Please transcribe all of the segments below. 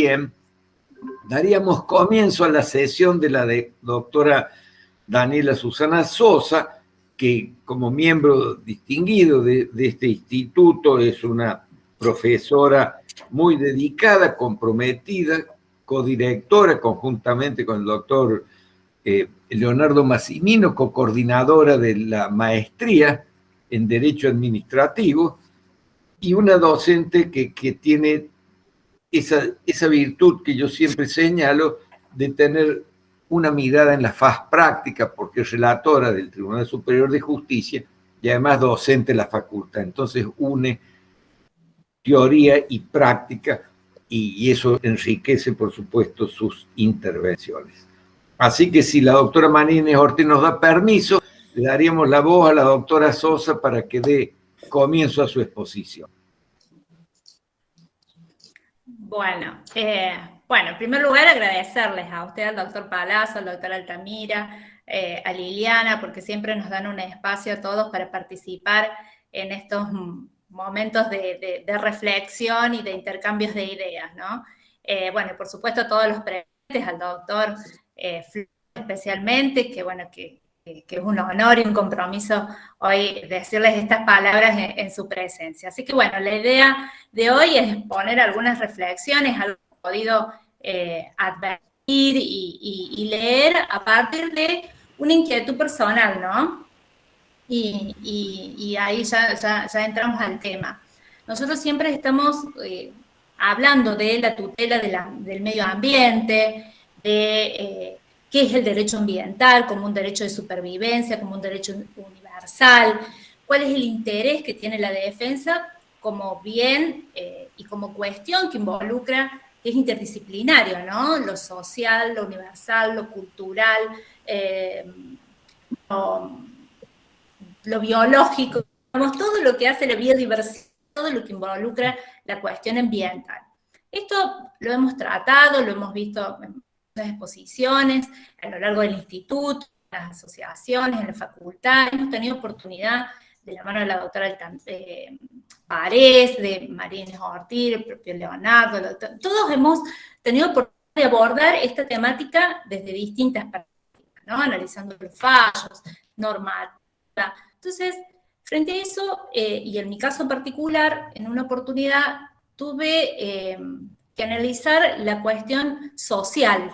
bien, daríamos comienzo a la sesión de la doctora Daniela Susana Sosa, que como miembro distinguido de este instituto es una profesora muy dedicada, comprometida, codirectora conjuntamente con el doctor Leonardo Massimino, cocoordinadora de la maestría en Derecho Administrativo, y una docente que tiene esa virtud que yo siempre señalo de tener una mirada en la faz práctica, porque es relatora del Tribunal Superior de Justicia y además docente de la facultad. Entonces une teoría y práctica y eso enriquece, por supuesto, sus intervenciones. Así que si la doctora Marínez Ortiz nos da permiso, le daríamos la voz a la doctora Sosa para que dé comienzo a su exposición. Bueno, en primer lugar agradecerles a usted, al doctor Palazzo, al doctor Altamira, a Liliana, porque siempre nos dan un espacio a todos para participar en estos momentos de reflexión y de intercambios de ideas, ¿no? Por supuesto a todos los presentes, al doctor Flores especialmente, que es un honor y un compromiso hoy decirles estas palabras en su presencia. Así que bueno, la idea de hoy es poner algunas reflexiones, algo que he podido advertir y leer a partir de una inquietud personal, ¿no? Y ahí ya entramos al tema. Nosotros siempre estamos hablando de la tutela del medio ambiente, de qué es el derecho ambiental como un derecho de supervivencia, como un derecho universal, cuál es el interés que tiene la defensa como bien y como cuestión que involucra, que es interdisciplinario, ¿no? Lo social, lo universal, lo cultural, lo biológico, todo lo que hace la biodiversidad, todo lo que involucra la cuestión ambiental. Esto lo hemos tratado, lo hemos visto en muchas exposiciones, a lo largo del instituto, en las asociaciones, en la facultad. Hemos tenido oportunidad, de la mano de la doctora Párez, de Marínez Ortiz, el propio Leonardo, todos hemos tenido oportunidad de abordar esta temática desde distintas perspectivas, ¿no? Analizando los fallos, normativas. Entonces, frente a eso, y en mi caso particular, en una oportunidad tuve que analizar la cuestión social,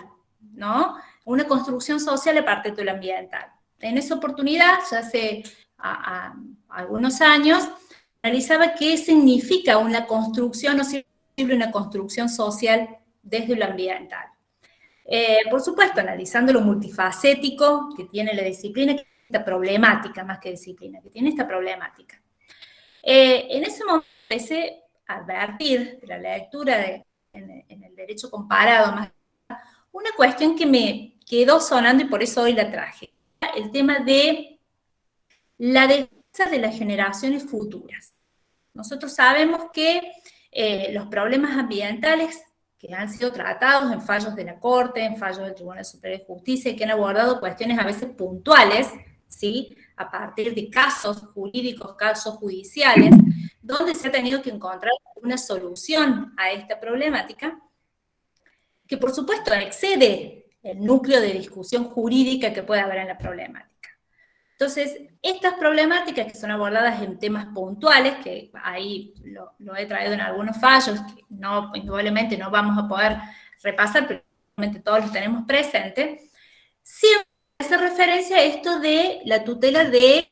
¿no? Una construcción social a partir de lo ambiental. En esa oportunidad, ya hace algunos años, analizaba qué significa una construcción, o si es una construcción social desde lo ambiental. Por supuesto, analizando lo multifacético que tiene la disciplina, esta problemática, más que disciplina, que tiene esta problemática. En ese momento empecé a advertir de la lectura en el derecho comparado, más una cuestión que me quedó sonando y por eso hoy la traje. El tema de la defensa de las generaciones futuras. Nosotros sabemos que los problemas ambientales que han sido tratados en fallos de la Corte, en fallos del Tribunal Superior de Justicia, y que han abordado cuestiones a veces puntuales, ¿sí? A partir de casos jurídicos, casos judiciales, donde se ha tenido que encontrar una solución a esta problemática, que por supuesto excede el núcleo de discusión jurídica que puede haber en la problemática. Entonces, estas problemáticas que son abordadas en temas puntuales, que ahí lo he traído en algunos fallos, que indudablemente no vamos a poder repasar, pero probablemente todos los tenemos presentes, siempre hace referencia a esto de la tutela de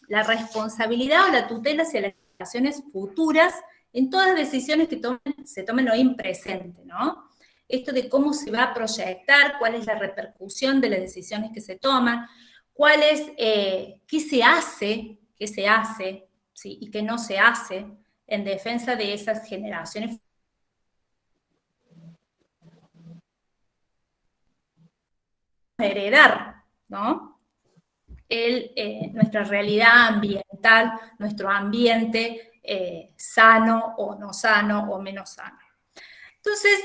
la responsabilidad o la tutela hacia las generaciones futuras en todas las decisiones que se tomen hoy en presente, ¿no? Esto de cómo se va a proyectar, cuál es la repercusión de las decisiones que se toman, cuál es, qué se hace, ¿sí? Y qué no se hace en defensa de esas generaciones. Heredar, ¿no? Nuestra realidad ambiental, nuestro ambiente sano o no sano o menos sano. Entonces,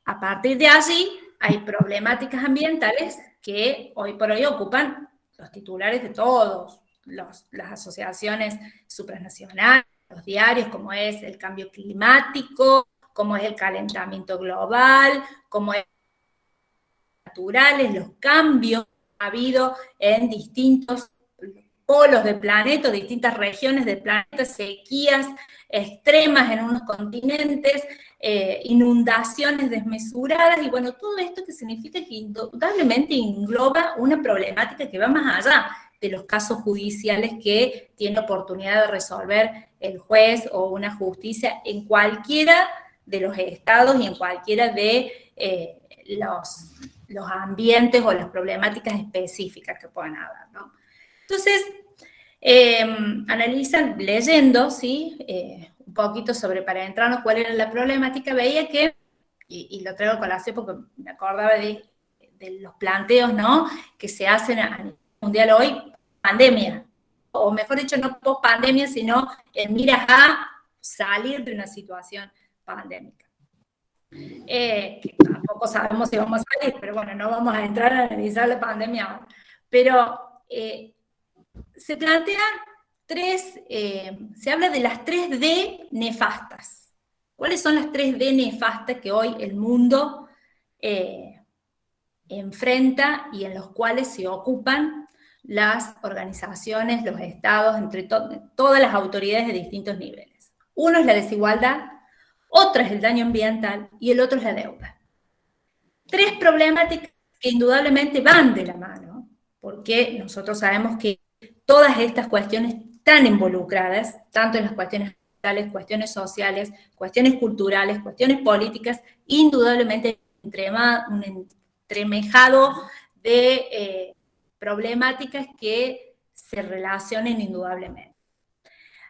a partir de allí hay problemáticas ambientales que hoy por hoy ocupan los titulares de todos, las asociaciones supranacionales, los diarios, como es el cambio climático, como es el calentamiento global, como es naturales, los cambios que ha habido en distintos polos del planeta, distintas regiones del planeta, sequías extremas en unos continentes, inundaciones desmesuradas, y bueno, todo esto que significa que indudablemente engloba una problemática que va más allá de los casos judiciales que tiene oportunidad de resolver el juez o una justicia en cualquiera de los estados y en cualquiera de los ambientes o las problemáticas específicas que puedan haber, ¿no? Entonces, analizan, leyendo, ¿sí? Un poquito sobre, para entrarnos cuál era la problemática, veía que, y lo traigo a colación porque me acordaba de los planteos, ¿no?, que se hacen a nivel mundial hoy, pandemia, o mejor dicho, no post pandemia, sino en miras a salir de una situación pandémica. Que tampoco sabemos si vamos a salir, pero bueno, no vamos a entrar a analizar la pandemia ahora. Pero se plantean se habla de las 3D nefastas. ¿Cuáles son las 3D nefastas que hoy el mundo enfrenta y en los cuales se ocupan las organizaciones, los estados, entre todas las autoridades de distintos niveles? Uno es la desigualdad, otro es el daño ambiental y el otro es la deuda. 3 problemáticas que indudablemente van de la mano, porque nosotros sabemos que todas estas cuestiones están involucradas, tanto en las cuestiones ambientales, cuestiones sociales, cuestiones culturales, cuestiones políticas, indudablemente un entremejado de problemáticas que se relacionen indudablemente.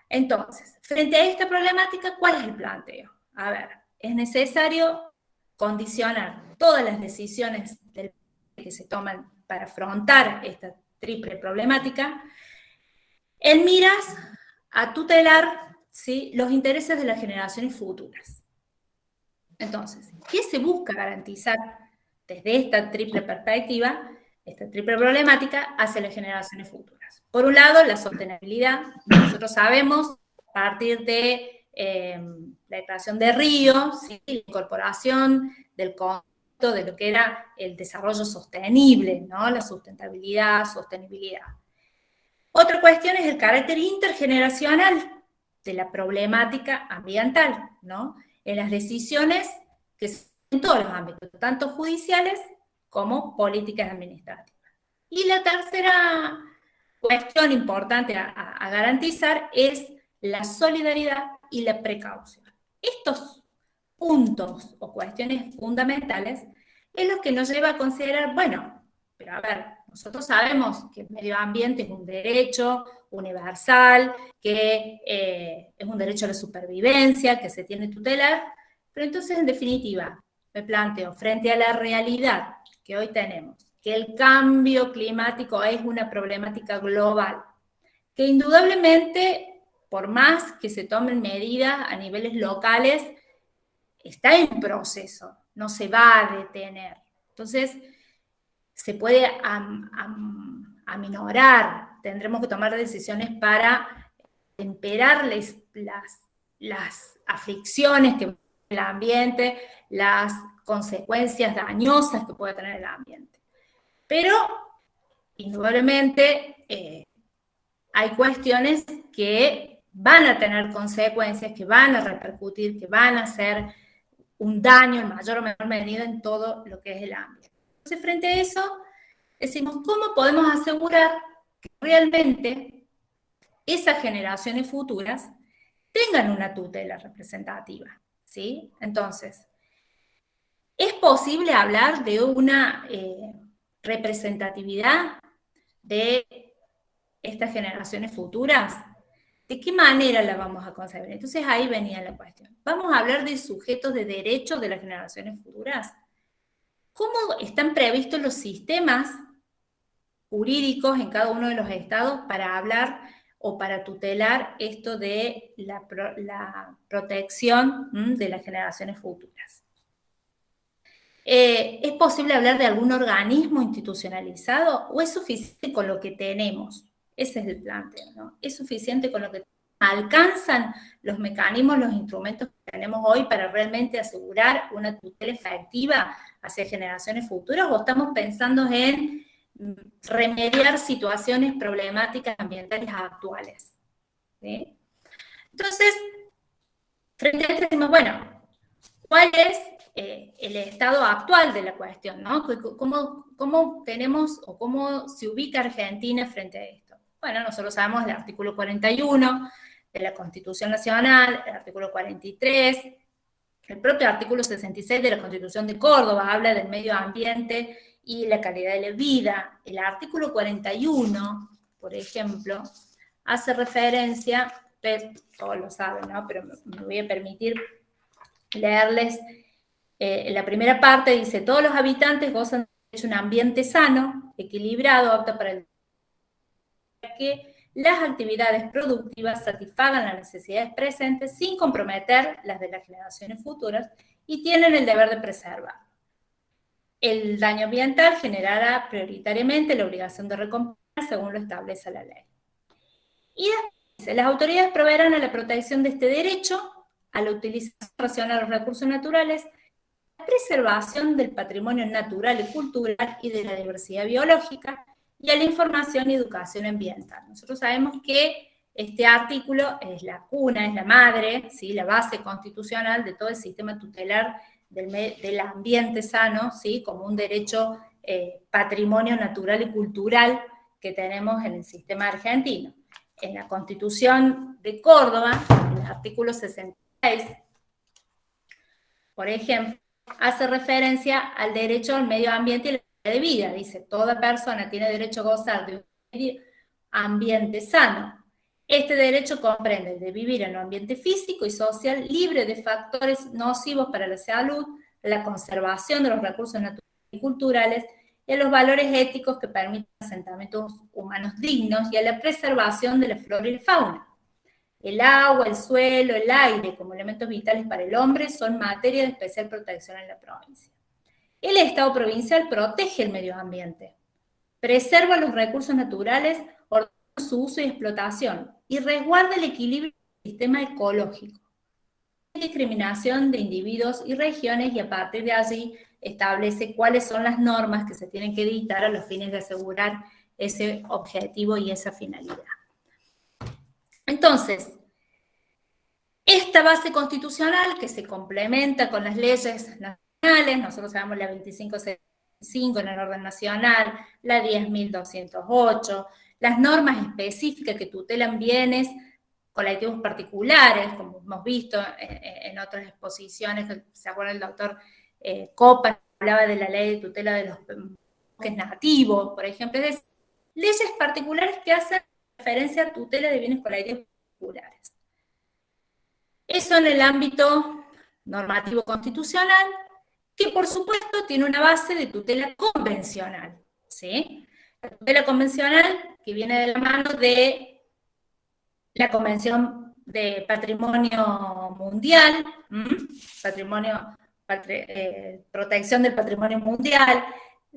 Entonces, frente a esta problemática, ¿cuál es el planteo? A ver, es necesario condicionar todas las decisiones que se toman para afrontar esta triple problemática en miras a tutelar, ¿sí?, los intereses de las generaciones futuras. Entonces, ¿qué se busca garantizar desde esta triple perspectiva, esta triple problemática hacia las generaciones futuras? Por un lado, la sostenibilidad. Nosotros sabemos, a partir de la Declaración de Río, ¿sí?, la incorporación del concepto de lo que era el desarrollo sostenible, ¿no?, la sustentabilidad, sostenibilidad. Otra cuestión es el carácter intergeneracional de la problemática ambiental, ¿no?, en las decisiones que se en todos los ámbitos, tanto judiciales como políticas administrativas. Y la tercera cuestión importante a garantizar es la solidaridad y la precaución. Estos puntos o cuestiones fundamentales es lo que nos lleva a considerar, bueno, pero a ver, nosotros sabemos que el medio ambiente es un derecho universal, que es un derecho a la supervivencia, que se tiene que tutelar, pero entonces, en definitiva, me planteo, frente a la realidad que hoy tenemos, que el cambio climático es una problemática global, que indudablemente, por más que se tomen medidas a niveles locales, está en proceso, no se va a detener. Entonces, se puede aminorar, tendremos que tomar decisiones para temperar las aflicciones que el ambiente, las consecuencias dañosas que puede tener el ambiente. Pero, indudablemente, hay cuestiones que van a tener consecuencias, que van a repercutir, que van a hacer un daño en mayor o menor medida en todo lo que es el ambiente. Entonces, frente a eso, decimos, ¿cómo podemos asegurar que realmente esas generaciones futuras tengan una tutela representativa? ¿Sí? Entonces, ¿es posible hablar de una representatividad de estas generaciones futuras? ¿De qué manera la vamos a concebir? Entonces ahí venía la cuestión. ¿Vamos a hablar de sujetos de derechos de las generaciones futuras? ¿Cómo están previstos los sistemas jurídicos en cada uno de los estados para hablar o para tutelar esto de la protección de las generaciones futuras? ¿Es posible hablar de algún organismo institucionalizado o es suficiente con lo que tenemos? Ese es el planteo, ¿no? ¿Es suficiente con lo que alcanzan los mecanismos, los instrumentos que tenemos hoy para realmente asegurar una tutela efectiva hacia generaciones futuras, o estamos pensando en remediar situaciones problemáticas ambientales actuales? ¿Sí? Entonces, frente a esto decimos, bueno, ¿cuál es el estado actual de la cuestión, ¿no? ¿Cómo tenemos o cómo se ubica Argentina frente a esto? Bueno, nosotros sabemos el artículo 41 de la Constitución Nacional, el artículo 43, el propio artículo 66 de la Constitución de Córdoba habla del medio ambiente y la calidad de la vida. El artículo 41, por ejemplo, hace referencia, todos lo saben, ¿no? Pero me voy a permitir leerles. La primera parte dice: todos los habitantes gozan de un ambiente sano, equilibrado, apto para el que las actividades productivas satisfagan las necesidades presentes sin comprometer las de las generaciones futuras y tienen el deber de preservar. El daño ambiental generará prioritariamente la obligación de recompensar según lo establece la ley. Y después, las autoridades proveerán a la protección de este derecho, a la utilización racional de los recursos naturales, a la preservación del patrimonio natural y cultural y de la diversidad biológica, y a la información y educación ambiental. Nosotros sabemos que este artículo es la cuna, es la madre, ¿sí? La base constitucional de todo el sistema tutelar del ambiente sano, ¿sí? Como un derecho patrimonio natural y cultural que tenemos en el sistema argentino. En la Constitución de Córdoba, en el artículo 66, por ejemplo, hace referencia al derecho al medio ambiente y la de vida. Dice: toda persona tiene derecho a gozar de un ambiente sano. Este derecho comprende el de vivir en un ambiente físico y social libre de factores nocivos para la salud, la conservación de los recursos naturales y culturales, y a los valores éticos que permiten asentamientos humanos dignos, y a la preservación de la flora y la fauna. El agua, el suelo, el aire, como elementos vitales para el hombre, son materia de especial protección en la provincia. El Estado provincial protege el medio ambiente, preserva los recursos naturales, ordena su uso y explotación, y resguarda el equilibrio del sistema ecológico. Hay discriminación de individuos y regiones, y a partir de allí establece cuáles son las normas que se tienen que dictar a los fines de asegurar ese objetivo y esa finalidad. Entonces, esta base constitucional que se complementa con las leyes nacionales, nosotros sabemos la 2565 en el orden nacional, la 10.208, las normas específicas que tutelan bienes colectivos particulares, como hemos visto en otras exposiciones, se acuerda el doctor Copa, hablaba de la ley de tutela de los bosques nativos, por ejemplo, es decir, leyes particulares que hacen referencia a tutela de bienes colectivos particulares. Eso en el ámbito normativo constitucional, que por supuesto tiene una base de tutela convencional, ¿sí? La tutela convencional que viene de la mano de la Convención de Patrimonio Mundial, protección del patrimonio mundial,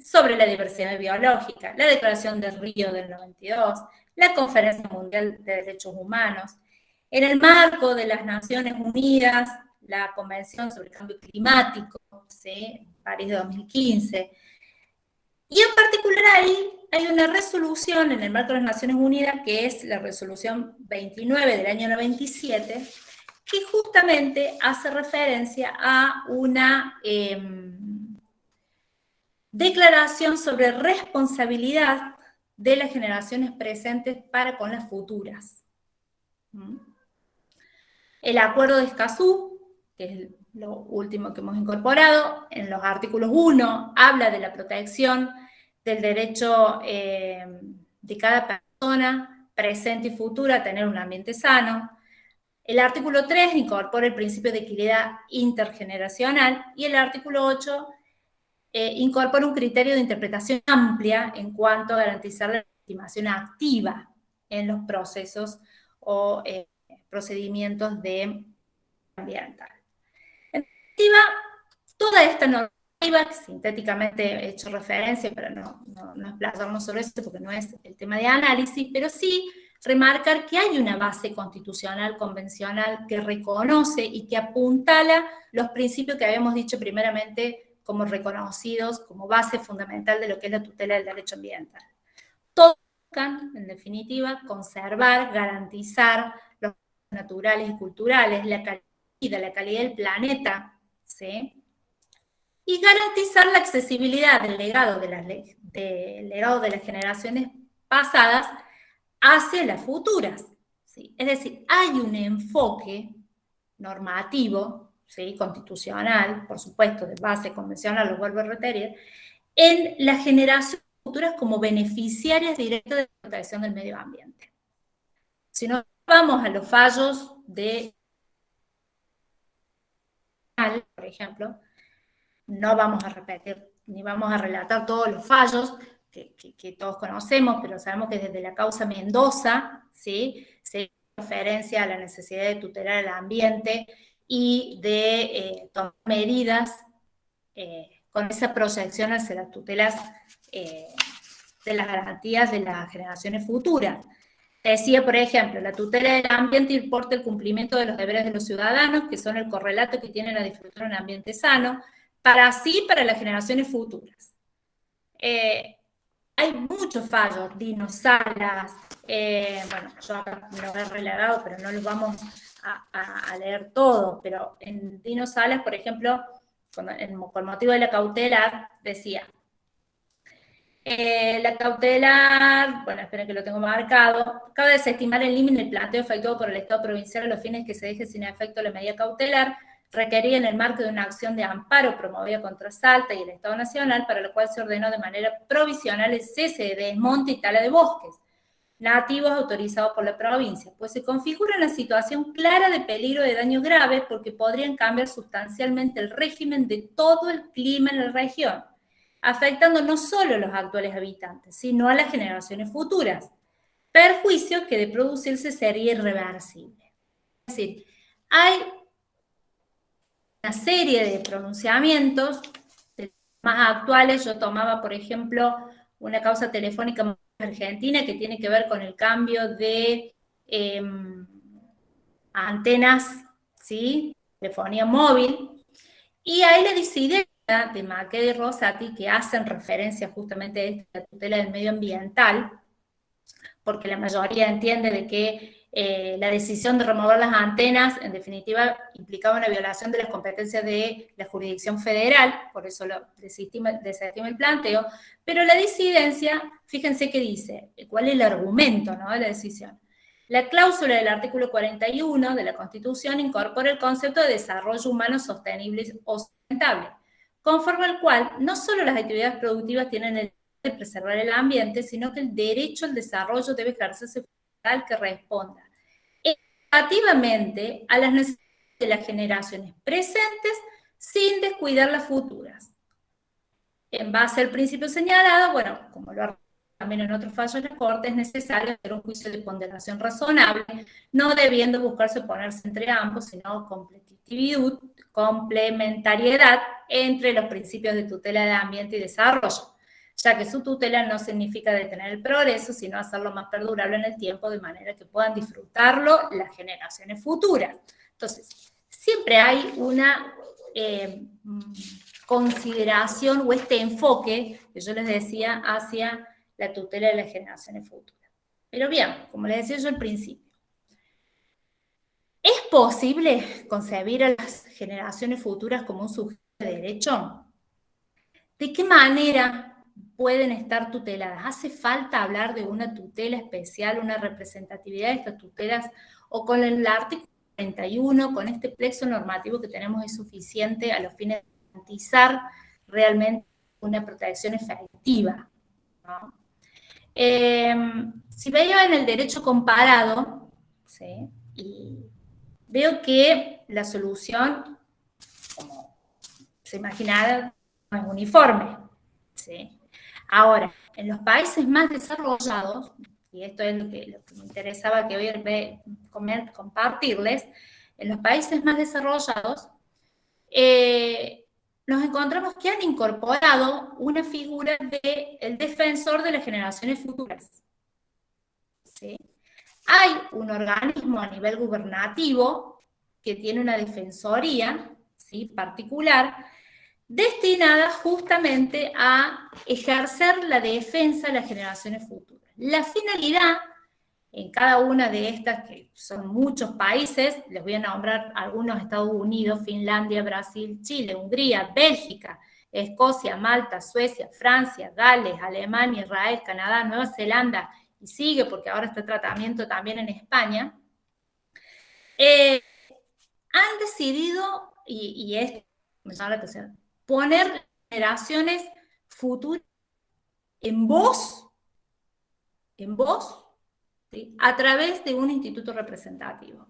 sobre la diversidad biológica, la Declaración de Río del 92, la Conferencia Mundial de Derechos Humanos, en el marco de las Naciones Unidas, la Convención sobre el Cambio Climático, ¿sí? París de 2015, y en particular ahí hay una resolución en el marco de las Naciones Unidas, que es la resolución 29 del año 97, que justamente hace referencia a una declaración sobre responsabilidad de las generaciones presentes para con las futuras. El Acuerdo de Escazú, que es lo último que hemos incorporado, en los artículos 1 habla de la protección del derecho de cada persona, presente y futura, a tener un ambiente sano. El artículo 3 incorpora el principio de equidad intergeneracional, y el artículo 8 incorpora un criterio de interpretación amplia en cuanto a garantizar la legitimación activa en los procesos o procedimientos de ambiental. En definitiva, toda esta normativa, que sintéticamente he hecho referencia para no explayarnos sobre esto porque no es el tema de análisis, pero sí remarcar que hay una base constitucional convencional que reconoce y que apuntala los principios que habíamos dicho primeramente como reconocidos como base fundamental de lo que es la tutela del derecho ambiental. Todos buscan, en definitiva, conservar, garantizar los recursos naturales y culturales, la calidad del planeta, ¿sí? Y garantizar la accesibilidad del legado de las generaciones pasadas hacia las futuras, ¿sí? Es decir, hay un enfoque normativo, ¿sí? Constitucional, por supuesto, de base convencional, lo vuelvo a reiterar, en las generaciones futuras como beneficiarias directas de la protección del medio ambiente. Si no vamos a los fallos de, por ejemplo, no vamos a repetir ni vamos a relatar todos los fallos que todos conocemos, pero sabemos que desde la causa Mendoza, ¿sí?, se hizo referencia a la necesidad de tutelar el ambiente y de tomar medidas con esa proyección hacia las tutelas de las garantías de las generaciones futuras. Decía, por ejemplo, la tutela del ambiente importa el cumplimiento de los deberes de los ciudadanos, que son el correlato que tienen a disfrutar un ambiente sano, para las generaciones futuras. Hay muchos fallos, Dino Salas, bueno, yo acá me lo he relegado, pero no los vamos a leer todo, pero en Dino Salas, por ejemplo, con motivo de la cautelar, decía, la cautelar, bueno, esperen que lo tengo marcado, cabe desestimar el límite del planteo efectuado por el Estado provincial a los fines que se deje sin efecto la medida cautelar, requerida en el marco de una acción de amparo promovida contra Salta y el Estado Nacional, para lo cual se ordenó de manera provisional el cese de desmonte y tala de bosques nativos autorizados por la provincia, pues se configura una situación clara de peligro de daño grave porque podrían cambiar sustancialmente el régimen de todo el clima en la región, afectando no solo a los actuales habitantes, sino a las generaciones futuras, perjuicio que de producirse sería irreversible. Es decir, hay una serie de pronunciamientos más actuales. Yo tomaba, por ejemplo, una causa telefónica argentina que tiene que ver con el cambio de antenas, ¿sí?, telefonía móvil, y hay la disidencia de Maqueda y Rosati que hacen referencia justamente a esta tutela del medio ambiental, porque la mayoría entiende de que la decisión de remover las antenas, en definitiva, implicaba una violación de las competencias de la jurisdicción federal, por eso desestima el planteo, pero la disidencia, fíjense qué dice, cuál es el argumento, ¿no?, de la decisión. La cláusula del artículo 41 de la Constitución incorpora el concepto de desarrollo humano sostenible o sustentable, conforme al cual no solo las actividades productivas tienen el de preservar el ambiente, sino que el derecho al desarrollo debe ejercerse tal que responda equitativamente a las necesidades de las generaciones presentes sin descuidar las futuras. En base al principio señalado, bueno, como lo ha también en otros fallos de la Corte, es necesario hacer un juicio de ponderación razonable, no debiendo buscarse ponerse entre ambos, sino complementariedad entre los principios de tutela de ambiente y desarrollo, ya que su tutela no significa detener el progreso, sino hacerlo más perdurable en el tiempo, de manera que puedan disfrutarlo las generaciones futuras. Entonces, siempre hay una consideración o este enfoque, que yo les decía, hacia la tutela de las generaciones futuras. Pero bien, como les decía yo al principio, ¿es posible concebir a las generaciones futuras como un sujeto de derecho? ¿De qué manera pueden estar tuteladas? ¿Hace falta hablar de una tutela especial, una representatividad de estas tutelas, o con el artículo 31, con este plexo normativo que tenemos, es suficiente a los fines de garantizar realmente una protección efectiva, ¿no? Si veo en el derecho comparado, ¿sí?, y veo que la solución, como se imaginará, no es uniforme, ¿sí? Ahora, en los países más desarrollados, y esto es lo que me interesaba que hoy compartirles, en los países más desarrollados, nos encontramos que han incorporado una figura del defensor de las generaciones futuras, ¿sí? Hay un organismo a nivel gubernativo que tiene una defensoría, ¿sí?, particular, destinada justamente a ejercer la defensa de las generaciones futuras. La finalidad, en cada una de estas, que son muchos países, les voy a nombrar algunos: Estados Unidos, Finlandia, Brasil, Chile, Hungría, Bélgica, Escocia, Malta, Suecia, Francia, Gales, Alemania, Israel, Canadá, Nueva Zelanda, y sigue porque ahora está tratamiento también en España, han decidido, y esto me llama la atención, poner generaciones futuras en voz, ¿sí?, a través de un instituto representativo.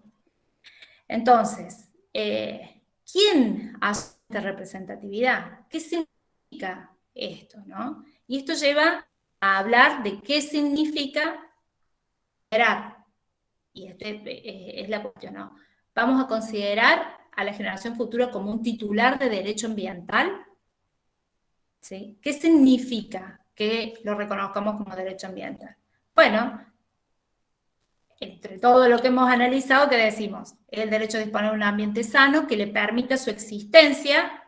Entonces, ¿quién hace esta representatividad? ¿Qué significa esto, no? Y esto lleva a hablar de qué significa considerar, y esta es la cuestión, ¿no? Vamos a considerar a la generación futura como un titular de derecho ambiental, ¿sí? ¿Qué significa que lo reconozcamos como derecho ambiental? Bueno, entre todo lo que hemos analizado, ¿qué decimos? El derecho a disponer de un ambiente sano que le permita su existencia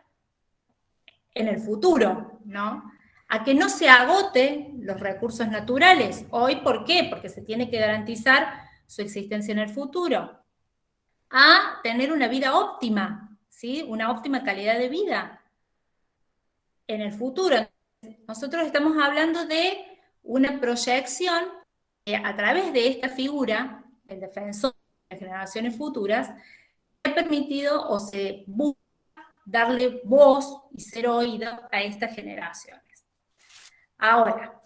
en el futuro, ¿no? A que no se agoten los recursos naturales. Hoy, ¿por qué? Porque se tiene que garantizar su existencia en el futuro. A tener una vida óptima, ¿sí? Una óptima calidad de vida en el futuro. Nosotros estamos hablando de una proyección a través de esta figura, el defensor de las generaciones futuras, se ha permitido o se busca darle voz y ser oído a estas generaciones. Ahora,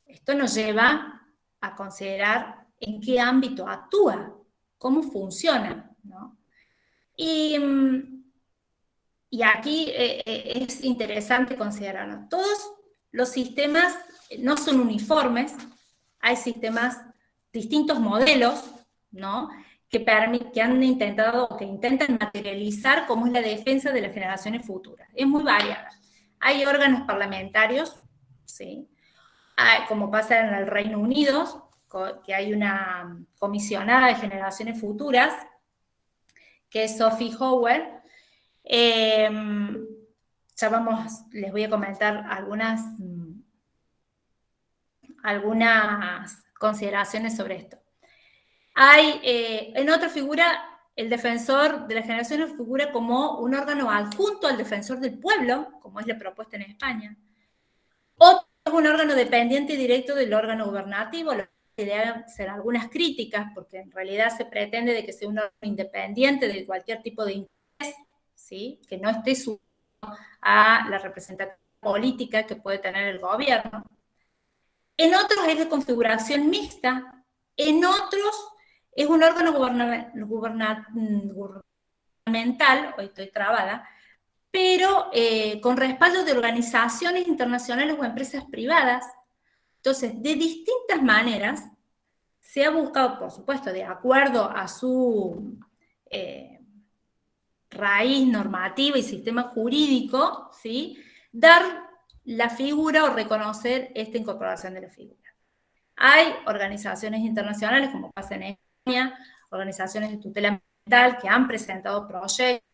esto nos lleva a considerar en qué ámbito actúa, cómo funciona, ¿no? Y aquí es interesante considerarlo. Todos los sistemas no son uniformes, hay sistemas, distintos modelos, ¿no?, que han intentado o que intentan materializar cómo es la defensa de las generaciones futuras. Es muy variada. Hay órganos parlamentarios, ¿sí?, como pasa en el Reino Unido, que hay una comisionada de generaciones futuras, que es Sophie Howell. Ya les voy a comentar algunas consideraciones sobre esto. Hay, en otra figura, el defensor de las generaciones figura como un órgano adjunto al defensor del pueblo, como es la propuesta en España. Otro es un órgano dependiente y directo del órgano gubernativo, lo que deben ser algunas críticas, porque en realidad se pretende de que sea un órgano independiente de cualquier tipo de interés, ¿sí?, que no esté sujeto a la representación política que puede tener el gobierno. En otros es de configuración mixta, en otros es un órgano gubernamental, hoy estoy trabada, pero con respaldo de organizaciones internacionales o empresas privadas. Entonces, de distintas maneras, se ha buscado, por supuesto, de acuerdo a su raíz normativa y sistema jurídico, ¿sí?, dar la figura o reconocer esta incorporación de la figura. Hay organizaciones internacionales, como pasa en España, organizaciones de tutela ambiental que han presentado proyectos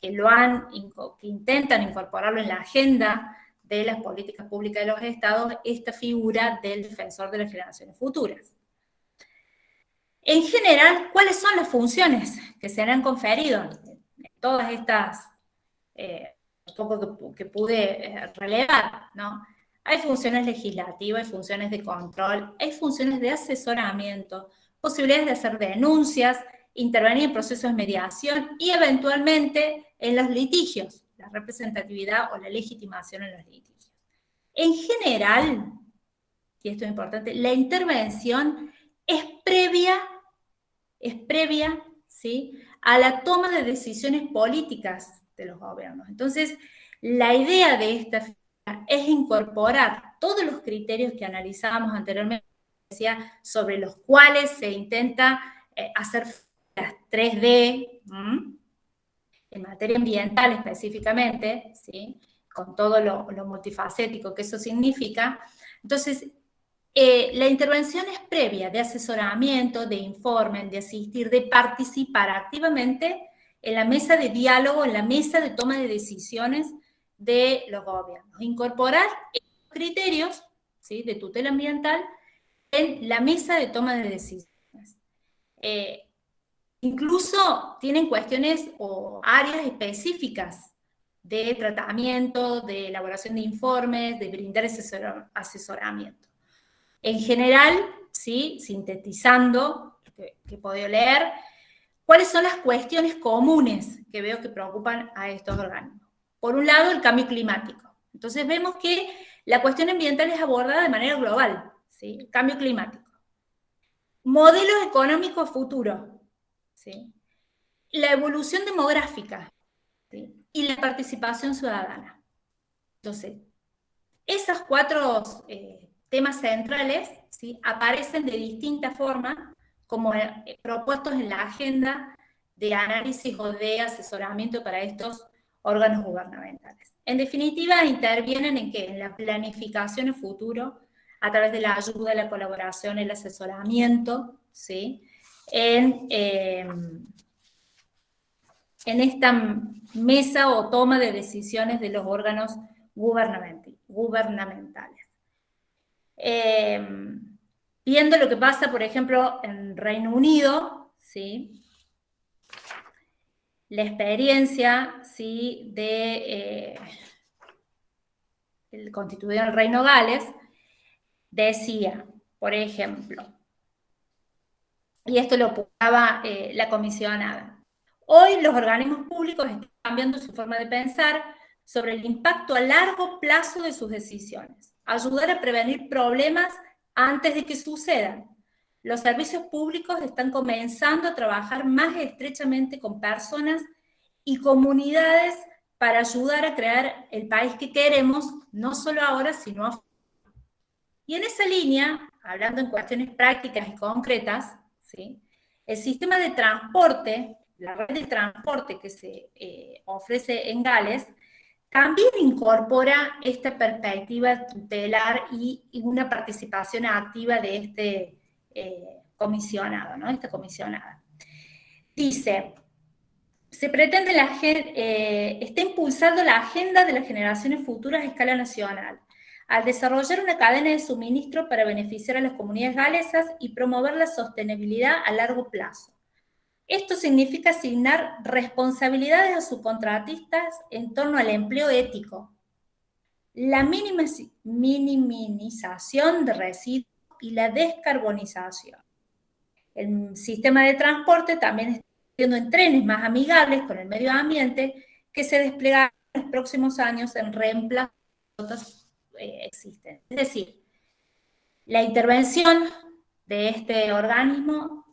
que intentan incorporarlo en la agenda de las políticas públicas de los estados, esta figura del defensor de las generaciones futuras. En general, ¿cuáles son las funciones que se han conferido en todas estas, poco que pude relevar, ¿no? Hay funciones legislativas, hay funciones de control, hay funciones de asesoramiento, posibilidades de hacer denuncias, intervenir en procesos de mediación y eventualmente en los litigios, la representatividad o la legitimación en los litigios. En general, y esto es importante, la intervención es previa, ¿sí?, a la toma de decisiones políticas de los gobiernos. Entonces, la idea de esta figura es incorporar todos los criterios que analizábamos anteriormente, sobre los cuales se intenta hacer las 3D, en materia ambiental específicamente, ¿sí?, con todo lo multifacético que eso significa. Entonces, La intervención es previa de asesoramiento, de informe, de asistir, de participar activamente en la mesa de diálogo, en la mesa de toma de decisiones de los gobiernos. Incorporar criterios, ¿sí?, de tutela ambiental en la mesa de toma de decisiones. Incluso tienen cuestiones o áreas específicas de tratamiento, de elaboración de informes, de brindar asesoramiento. En general, ¿sí?, sintetizando, que he podido leer, ¿cuáles son las cuestiones comunes que veo que preocupan a estos organismos? Por un lado, el cambio climático. Entonces vemos que la cuestión ambiental es abordada de manera global, ¿sí? El cambio climático. Modelos económicos futuros, ¿sí? La evolución demográfica, ¿sí?, y la participación ciudadana. Entonces, esos 4 temas centrales, ¿sí?, aparecen de distinta forma como propuestos en la agenda de análisis o de asesoramiento para estos órganos gubernamentales. En definitiva, intervienen ¿en qué? En la planificación en futuro, a través de la ayuda, la colaboración, el asesoramiento, ¿sí?, en esta mesa o toma de decisiones de los órganos gubernamentales. Viendo lo que pasa, por ejemplo, en Reino Unido, ¿sí?, la experiencia, ¿sí?, de el constituido en el Reino Gales, decía, por ejemplo, y esto lo publicaba la comisionada: hoy los organismos públicos están cambiando su forma de pensar sobre el impacto a largo plazo de sus decisiones, ayudar a prevenir problemas antes de que sucedan. Los servicios públicos están comenzando a trabajar más estrechamente con personas y comunidades para ayudar a crear el país que queremos, no solo ahora, sino a futuro. Y en esa línea, hablando en cuestiones prácticas y concretas, ¿sí?, el sistema de transporte, la red de transporte que se ofrece en Gales, también incorpora esta perspectiva tutelar y una participación activa de este comisionado, ¿no?, esta comisionada. Dice: se pretende está impulsando la agenda de las generaciones futuras a escala nacional, al desarrollar una cadena de suministro para beneficiar a las comunidades galesas y promover la sostenibilidad a largo plazo. Esto significa asignar responsabilidades a subcontratistas en torno al empleo ético, la minimización de residuos y la descarbonización. El sistema de transporte también está en trenes más amigables con el medio ambiente que se desplegarán en los próximos años en reemplazo de flotas existentes. Es decir, la intervención de este organismo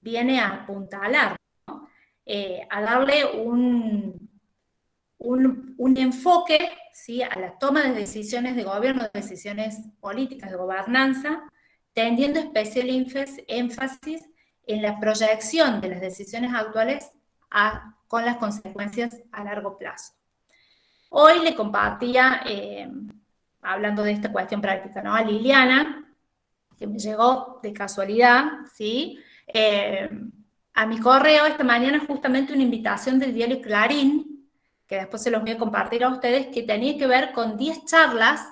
viene a apuntalar, ¿no?, a darle un enfoque, ¿sí?, a la toma de decisiones de gobierno, de decisiones políticas, de gobernanza, tendiendo especial énfasis en la proyección de las decisiones actuales con las consecuencias a largo plazo. Hoy le compartía, hablando de esta cuestión práctica, ¿no?, a Liliana, que me llegó de casualidad, ¿sí?, a mi correo esta mañana justamente una invitación del diario Clarín, que después se los voy a compartir a ustedes, que tenía que ver con 10 charlas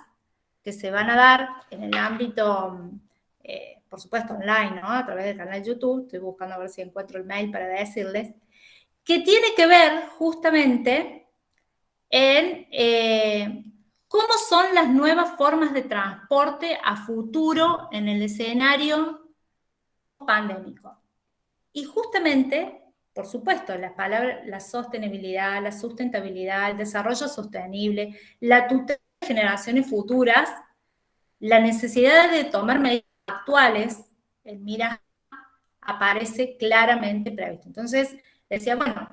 que se van a dar en el ámbito, por supuesto online, ¿no?, a través del canal YouTube. Estoy buscando a ver si encuentro el mail para decirles, que tiene que ver justamente en cómo son las nuevas formas de transporte a futuro en el escenario pandémico. Y justamente, por supuesto, las palabras, la sostenibilidad, la sustentabilidad, el desarrollo sostenible, la tutela de generaciones futuras, la necesidad de tomar medidas actuales, en mira, aparece claramente previsto. Entonces, decía, bueno,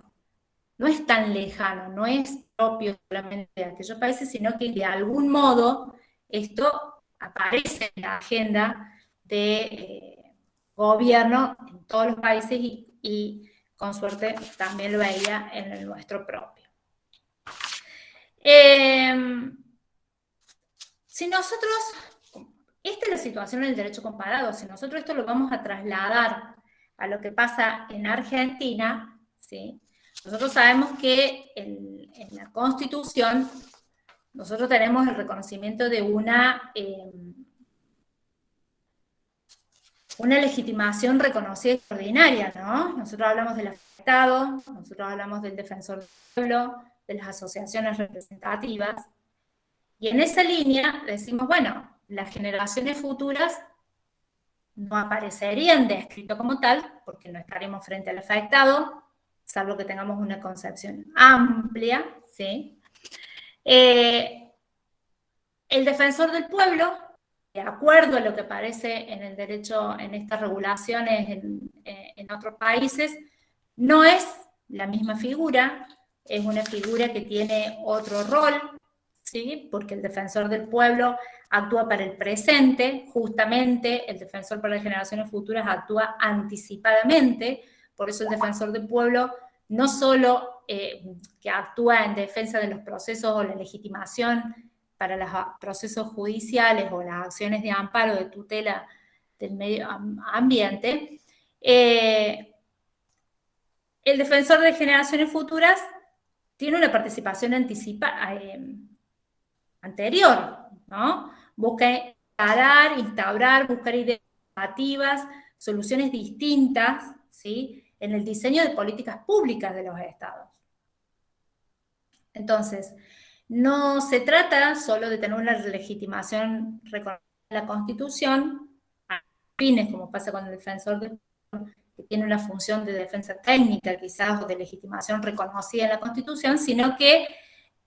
no es tan lejano, no es propio solamente de aquellos países, sino que de algún modo esto aparece en la agenda de gobierno en todos los países y con suerte también lo veía en el nuestro propio. Si nosotros, esta es la situación del derecho comparado. Si nosotros esto lo vamos a trasladar a lo que pasa en Argentina, ¿sí? Nosotros sabemos que en la Constitución nosotros tenemos el reconocimiento de una legitimación reconocida y extraordinaria, ¿no? Nosotros hablamos del afectado, nosotros hablamos del defensor del pueblo, de las asociaciones representativas, y en esa línea decimos, bueno, las generaciones futuras no aparecerían descrito como tal, porque no estaremos frente al afectado, salvo que tengamos una concepción amplia, ¿sí? El defensor del pueblo, de acuerdo a lo que aparece en el derecho, en estas regulaciones en otros países, no es la misma figura, es una figura que tiene otro rol, ¿sí? Porque el defensor del pueblo actúa para el presente, justamente el defensor para las generaciones futuras actúa anticipadamente, por eso el defensor del pueblo no solo que actúa en defensa de los procesos o la legitimación para los procesos judiciales o las acciones de amparo, de tutela del medio ambiente, el defensor de generaciones futuras tiene una participación anterior, ¿no? Busca instaurar, buscar ideas creativas, soluciones distintas, ¿sí? En el diseño de políticas públicas de los estados. Entonces, no se trata solo de tener una legitimación reconocida en la Constitución, a fines, como pasa con el defensor del pueblo, que tiene una función de defensa técnica quizás o de legitimación reconocida en la Constitución, sino que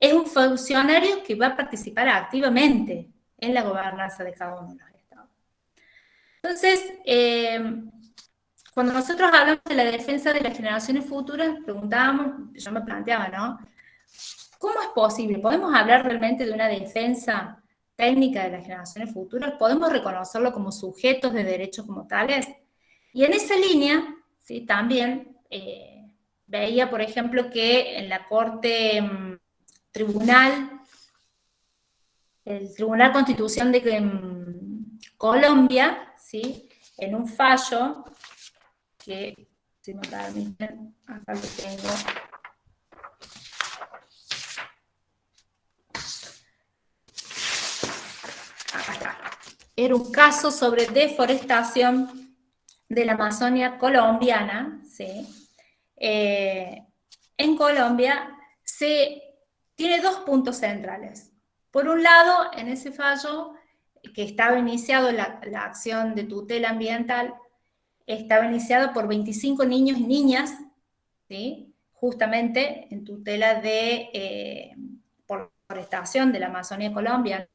es un funcionario que va a participar activamente en la gobernanza de cada uno de los estados. Entonces, cuando nosotros hablamos de la defensa de las generaciones futuras, yo me planteaba, ¿no? ¿Cómo es posible? ¿Podemos hablar realmente de una defensa técnica de las generaciones futuras? ¿Podemos reconocerlo como sujetos de derechos como tales? Y en esa línea, ¿sí? También veía, por ejemplo, que en la Corte el Tribunal Constitución de Colombia, ¿sí? En un fallo que, si me permiten, acá lo tengo. Acá está. Era un caso sobre deforestación de la Amazonia colombiana, ¿sí? En Colombia tiene dos puntos centrales. Por un lado, en ese fallo, que estaba iniciado la acción de tutela ambiental, estaba iniciado por 25 niños y niñas, ¿sí? Justamente en tutela por deforestación de la Amazonia colombiana.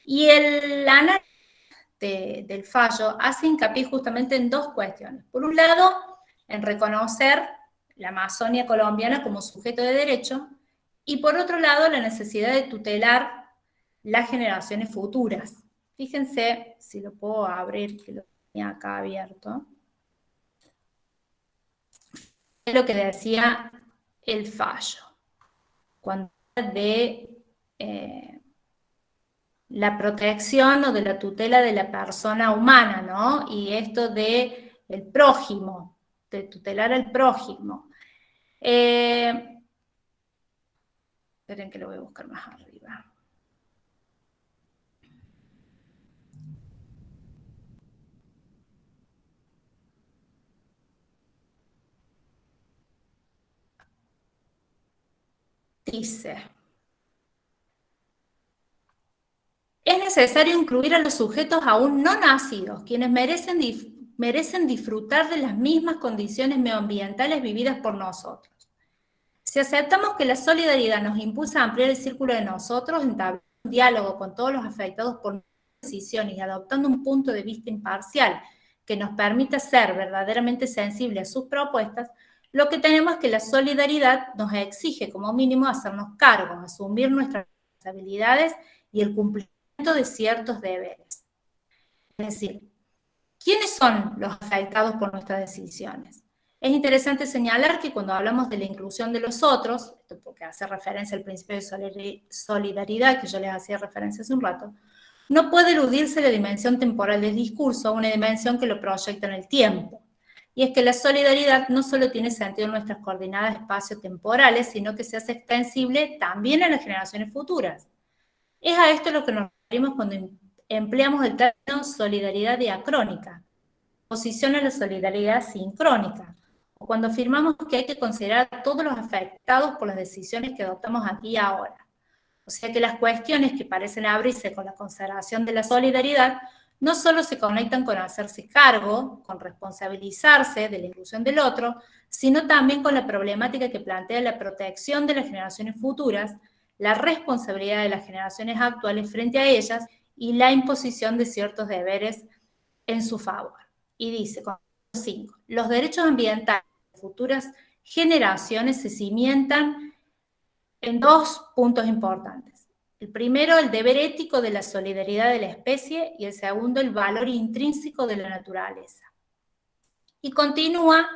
Y el análisis del fallo hace hincapié justamente en dos cuestiones. Por un lado, en reconocer la Amazonia colombiana como sujeto de derecho, y por otro lado, la necesidad de tutelar las generaciones futuras. Fíjense, si lo puedo abrir, que lo tenía acá abierto, es lo que decía el fallo, cuando de la protección o de la tutela de la persona humana, ¿no? Y esto de el prójimo, de tutelar al prójimo. Esperen que lo voy a buscar más arriba. Dice: es necesario incluir a los sujetos aún no nacidos, quienes merecen disfrutar de las mismas condiciones medioambientales vividas por nosotros. Si aceptamos que la solidaridad nos impulsa a ampliar el círculo de nosotros, entablando un diálogo con todos los afectados por decisiones y adoptando un punto de vista imparcial que nos permita ser verdaderamente sensibles a sus propuestas, lo que tenemos es que la solidaridad nos exige como mínimo hacernos cargo, asumir nuestras responsabilidades y el cumplimiento de ciertos deberes. Es decir, ¿quiénes son los afectados por nuestras decisiones? Es interesante señalar que cuando hablamos de la inclusión de los otros, esto porque hace referencia al principio de solidaridad que yo les hacía referencia hace un rato, No puede eludirse la dimensión temporal del discurso, una dimensión que lo proyecta en el tiempo. Y es que la solidaridad no solo tiene sentido en nuestras coordenadas espacio-temporales, sino que se hace extensible también a las generaciones futuras. Es a esto lo que nos referimos cuando empleamos el término solidaridad diacrónica, oposición a la solidaridad sincrónica, o cuando afirmamos que hay que considerar a todos los afectados por las decisiones que adoptamos aquí y ahora. O sea que las cuestiones que parecen abrirse con la consagración de la solidaridad no solo se conectan con hacerse cargo, con responsabilizarse de la inclusión del otro, sino también con la problemática que plantea la protección de las generaciones futuras, la responsabilidad de las generaciones actuales frente a ellas y la imposición de ciertos deberes en su favor. Y dice, 5, los derechos ambientales de futuras generaciones se cimientan en 2 puntos importantes. El primero, el deber ético de la solidaridad de la especie, y el segundo, el valor intrínseco de la naturaleza. Y continúa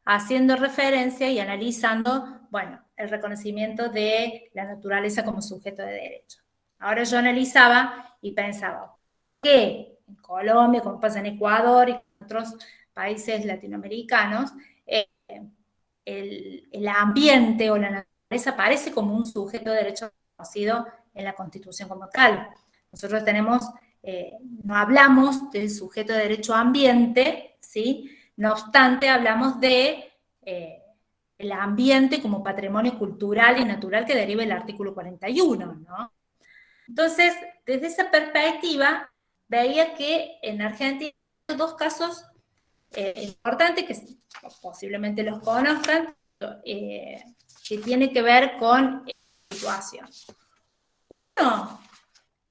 haciendo referencia y analizando, bueno, el reconocimiento de la naturaleza como sujeto de derecho. Ahora yo analizaba y pensaba que en Colombia, como pasa en Ecuador y en otros países latinoamericanos, el ambiente o la naturaleza aparece como un sujeto de derecho reconocido en la Constitución como tal. Nosotros tenemos, no hablamos del sujeto de derecho ambiente, ¿sí? No obstante, hablamos de el ambiente como patrimonio cultural y natural que deriva del artículo 41, ¿no? Entonces, desde esa perspectiva, veía que en Argentina hay 2 casos importantes que posiblemente los conozcan, que tiene que ver con esta situación. Uno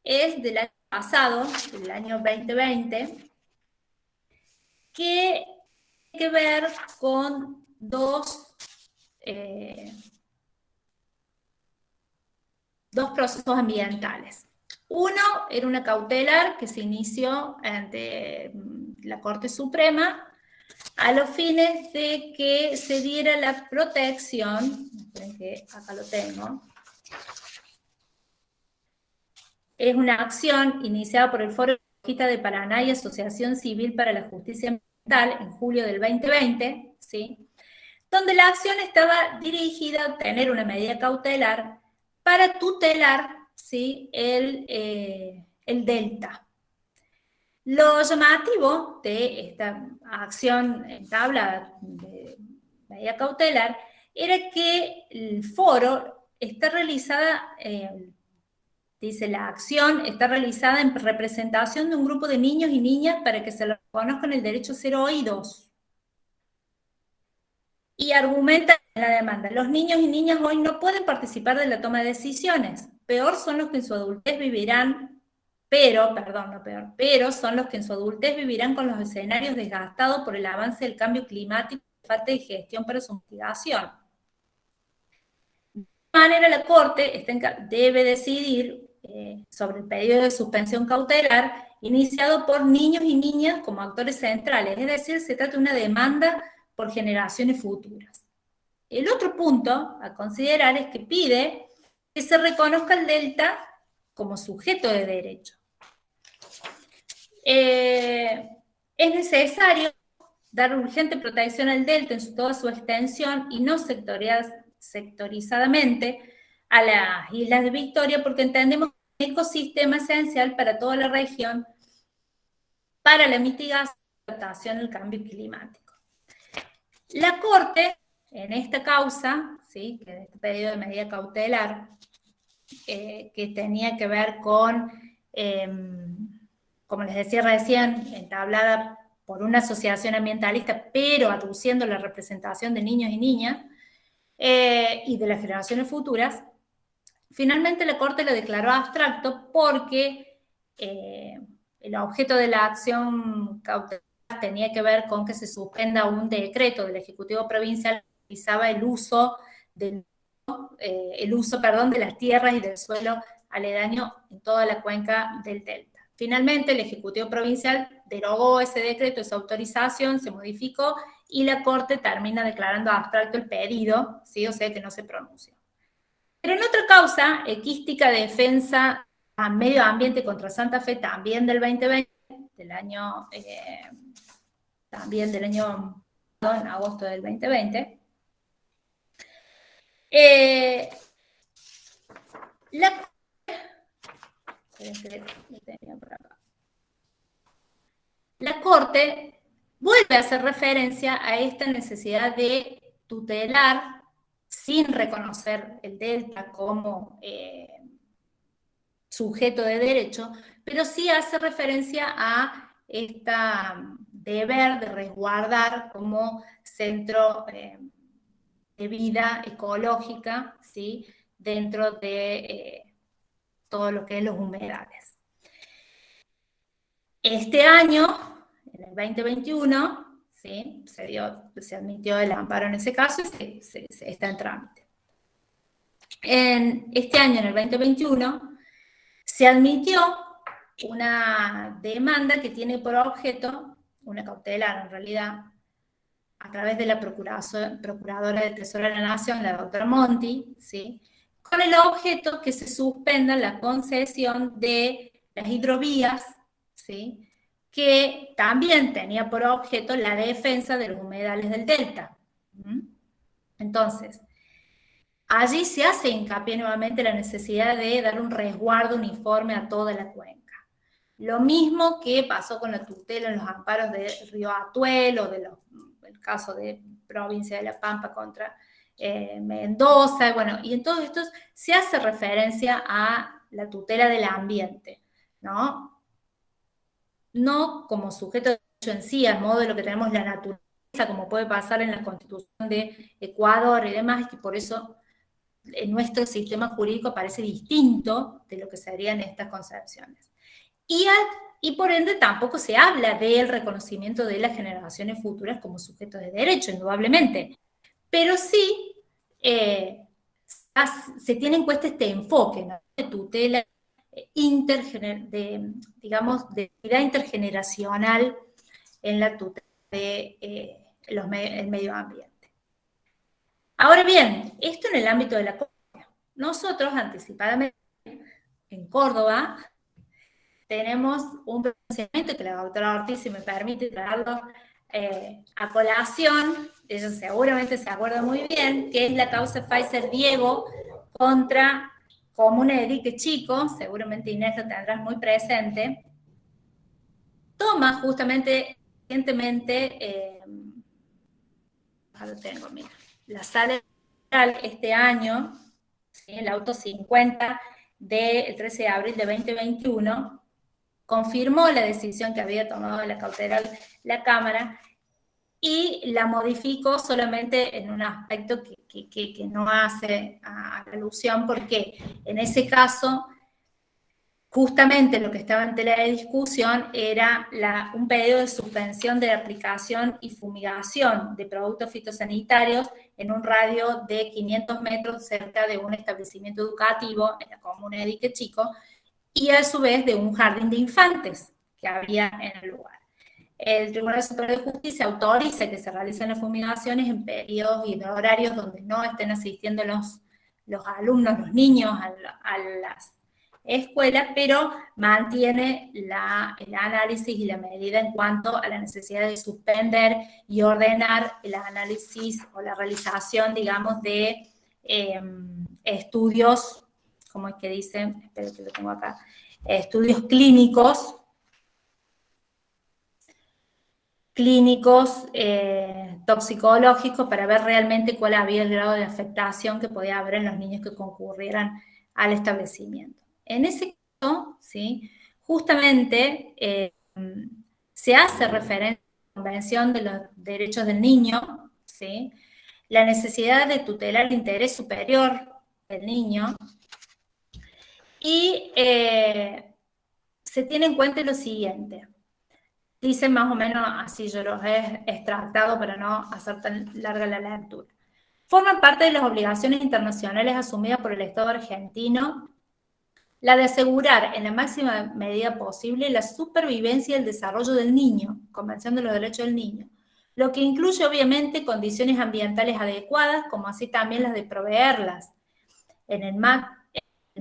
es del año pasado, del año 2020, que tiene que ver con dos procesos ambientales. Uno era una cautelar que se inició ante la Corte Suprema a los fines de que se diera la protección, esperen que acá lo tengo, es una acción iniciada por el Foro Ecologista de Paraná y Asociación Civil para la Justicia Ambiental en julio del 2020, ¿sí? Donde la acción estaba dirigida a obtener una medida cautelar para tutelar, ¿sí? el delta. Lo llamativo de esta acción en tabla de medida cautelar era que el foro está realizada, dice, la acción está realizada en representación de un grupo de niños y niñas para que se les reconozcan el derecho a ser oídos. Y argumenta en la demanda, los niños y niñas hoy no pueden participar de la toma de decisiones, peor son los que en su adultez vivirán, pero son los que en su adultez vivirán con los escenarios desgastados por el avance del cambio climático y falta de gestión para su mitigación. De esta manera, la Corte debe decidir sobre el pedido de suspensión cautelar iniciado por niños y niñas como actores centrales, es decir, se trata de una demanda por generaciones futuras. El otro punto a considerar es que pide que se reconozca el delta como sujeto de derecho. Es necesario dar urgente protección al delta en toda su extensión y no sectorizadamente a las Islas de Victoria, porque entendemos que es un ecosistema esencial para toda la región, para la mitigación y adaptación al cambio climático. La Corte, en esta causa, ¿sí? Que es este pedido de medida cautelar, que tenía que ver con, como les decía recién, entablada por una asociación ambientalista, pero aduciendo la representación de niños y niñas y de las generaciones futuras, finalmente la Corte lo declaró abstracto porque el objeto de la acción cautelar tenía que ver con que se suspenda un decreto del Ejecutivo Provincial que realizaba el uso de las tierras y del suelo aledaño en toda la cuenca del delta. Finalmente, el Ejecutivo Provincial derogó ese decreto, esa autorización, se modificó y la Corte termina declarando abstracto el pedido, ¿sí? O sea que no se pronunció. Pero en otra causa, equística de defensa Medio Ambiente contra Santa Fe, también del 2020, también del año, en agosto del 2020. La Corte vuelve a hacer referencia a esta necesidad de tutelar sin reconocer el delta como sujeto de derecho, pero sí hace referencia a este deber de resguardar como centro de vida ecológica, ¿sí?, dentro de todo lo que es los humedales. Este año, en el 2021, ¿sí?, se admitió el amparo en ese caso y está en trámite. Este año, en el 2021, se admitió una demanda que tiene por objeto, una cautelar en realidad, a través de la Procuradora del Tesoro de la Nación, la doctora Monti, ¿sí?, con el objeto que se suspenda la concesión de las hidrovías, ¿sí?, que también tenía por objeto la defensa de los humedales del delta. Entonces, allí se hace hincapié nuevamente la necesidad de dar un resguardo uniforme a toda la cuenca. Lo mismo que pasó con la tutela en los amparos de Río Atuel o el caso de Provincia de La Pampa contra Mendoza, bueno, y en todos estos se hace referencia a la tutela del ambiente, ¿no? No como sujeto de derecho en sí, al modo de lo que tenemos la naturaleza, como puede pasar en la Constitución de Ecuador y demás, y por eso nuestro sistema jurídico parece distinto de lo que serían estas concepciones. Y por ende tampoco se habla del reconocimiento de las generaciones futuras como sujetos de derecho, indudablemente. Pero sí se tiene en cuenta este enfoque, ¿no?, de tutela de equidad intergeneracional en la tutela del medio ambiente. Ahora bien, esto en el ámbito de la Corte. Nosotros, anticipadamente, en Córdoba, tenemos un procedimiento que la doctora Ortiz, si me permite traerlo a colación, ella seguramente se acuerda muy bien, que es la causa Pfizer-Diego contra Comuna de Dique Chico, seguramente Inés lo tendrás muy presente. Toma justamente, recientemente, lo tengo, mira, la Sala este año, ¿sí?, el auto 50 del 13 de abril de 2021, confirmó la decisión que había tomado la cautelar la Cámara y la modificó solamente en un aspecto que no hace alusión, porque en ese caso, justamente lo que estaba en tela de discusión era un pedido de suspensión de la aplicación y fumigación de productos fitosanitarios en un radio de 500 metros cerca de un establecimiento educativo en la comuna de Dique Chico, y a su vez de un jardín de infantes que había en el lugar. El Tribunal Superior de Justicia autoriza que se realicen las fumigaciones en periodos y en horarios donde no estén asistiendo los alumnos, los niños a las escuelas, pero mantiene el análisis y la medida en cuanto a la necesidad de suspender y ordenar el análisis o la realización, digamos, de estudios, ¿cómo es que dicen? Espero que lo tengo acá. Estudios clínicos toxicológicos para ver realmente cuál había el grado de afectación que podía haber en los niños que concurrieran al establecimiento. En ese caso, ¿sí?, justamente se hace referencia a la Convención de los Derechos del Niño, ¿sí?, la necesidad de tutelar el interés superior del niño, y se tiene en cuenta lo siguiente. Dicen más o menos así, yo los he extractado para no hacer tan larga la lectura. Forman parte de las obligaciones internacionales asumidas por el Estado argentino la de asegurar en la máxima medida posible la supervivencia y el desarrollo del niño, Convención de los Derechos del Niño, lo que incluye obviamente condiciones ambientales adecuadas, como así también las de proveerlas en el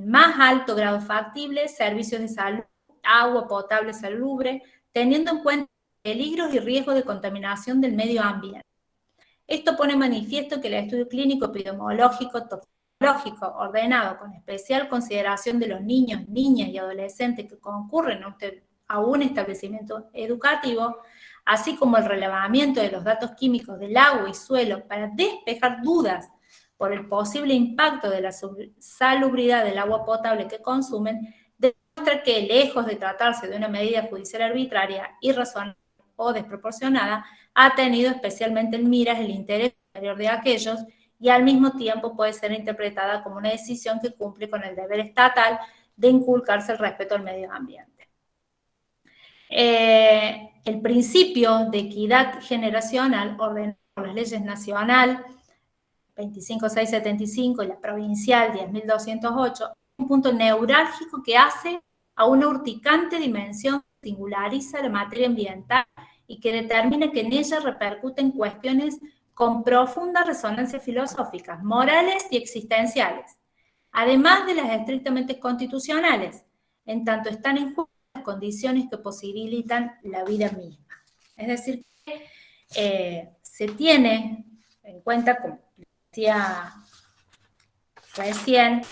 más alto grado factible, servicios de salud, agua potable salubre, teniendo en cuenta peligros y riesgos de contaminación del medio ambiente. Esto pone manifiesto que el estudio clínico epidemiológico toxicológico ordenado con especial consideración de los niños, niñas y adolescentes que concurren a un establecimiento educativo, así como el relevamiento de los datos químicos del agua y suelo para despejar dudas por el posible impacto de la salubridad del agua potable que consumen, demuestra que, lejos de tratarse de una medida judicial arbitraria, irrazonable o desproporcionada, ha tenido especialmente en miras el interés superior de aquellos y al mismo tiempo puede ser interpretada como una decisión que cumple con el deber estatal de inculcarse el respeto al medio ambiente. El principio de equidad generacional ordenado por las leyes nacional 25675 y la provincial 10208 es un punto neurálgico que hace a una urticante dimensión que singulariza la materia ambiental y que determina que en ella repercuten cuestiones con profundas resonancias filosóficas, morales y existenciales, además de las estrictamente constitucionales, en tanto están en juego las condiciones que posibilitan la vida misma. Es decir, que se tiene en cuenta, como decía recién,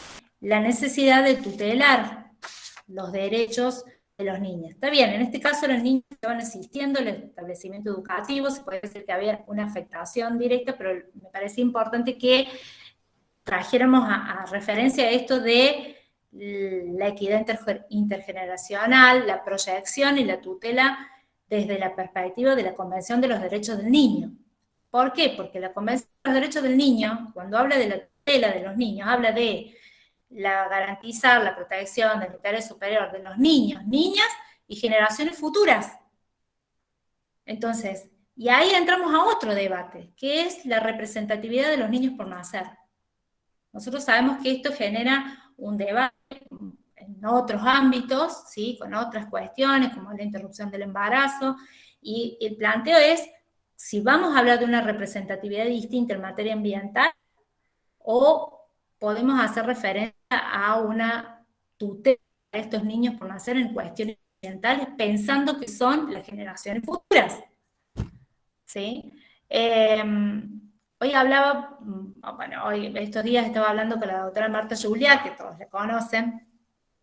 la necesidad de tutelar los derechos de los niños. Está bien, en este caso los niños estaban asistiendo al establecimiento educativo, se puede decir que había una afectación directa, pero me parece importante que trajéramos a referencia esto de la equidad intergeneracional, la proyección y la tutela desde la perspectiva de la Convención de los Derechos del Niño. ¿Por qué? Porque la Convención de los Derechos del Niño, cuando habla de la tutela de los niños, habla de garantizar la protección del interés superior de los niños, niñas y generaciones futuras. Entonces, y ahí entramos a otro debate, que es la representatividad de los niños por nacer. Nosotros sabemos que esto genera un debate en otros ámbitos, ¿sí? Con otras cuestiones, como la interrupción del embarazo, y el planteo es si vamos a hablar de una representatividad distinta en materia ambiental o podemos hacer referencia a una tutela a estos niños por nacer en cuestiones ambientales, pensando que son las generaciones futuras. ¿Sí? Hoy hablaba, bueno, estos días estaba hablando con la doctora Marta Juliá, que todos la conocen,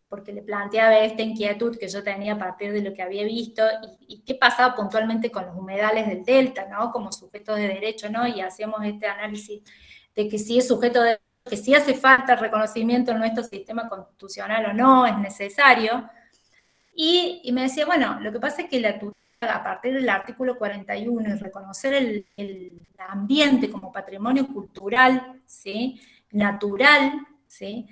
porque le planteaba esta inquietud que yo tenía a partir de lo que había visto y qué pasaba puntualmente con los humedales del delta, ¿no? Como sujetos de derecho, ¿no? Y hacíamos este análisis de que si es sujeto de que si hace falta el reconocimiento en nuestro sistema constitucional o no, es necesario. Y me decía, bueno, lo que pasa es que la tutela, a partir del artículo 41, y reconocer el ambiente como patrimonio cultural, ¿sí? Natural, ¿sí?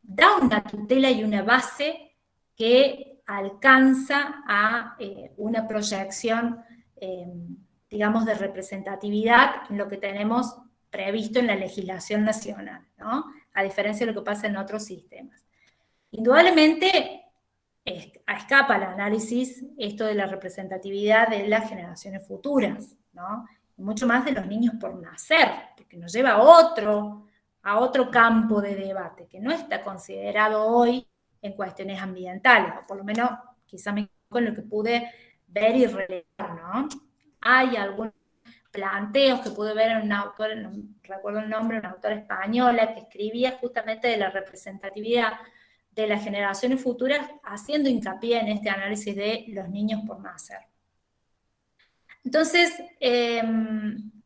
Da una tutela y una base que alcanza a una proyección, digamos, de representatividad en lo que tenemos previsto en la legislación nacional, ¿no? A diferencia de lo que pasa en otros sistemas. Indudablemente escapa al análisis esto de la representatividad de las generaciones futuras, ¿no? Y mucho más de los niños por nacer, porque nos lleva a otro campo de debate que no está considerado hoy en cuestiones ambientales, o por lo menos quizá con lo que pude ver y relevar, ¿no? Hay algunos planteos que pude ver en una autora, no recuerdo el nombre, una autora española que escribía justamente de la representatividad de las generaciones futuras, haciendo hincapié en este análisis de los niños por nacer. Entonces,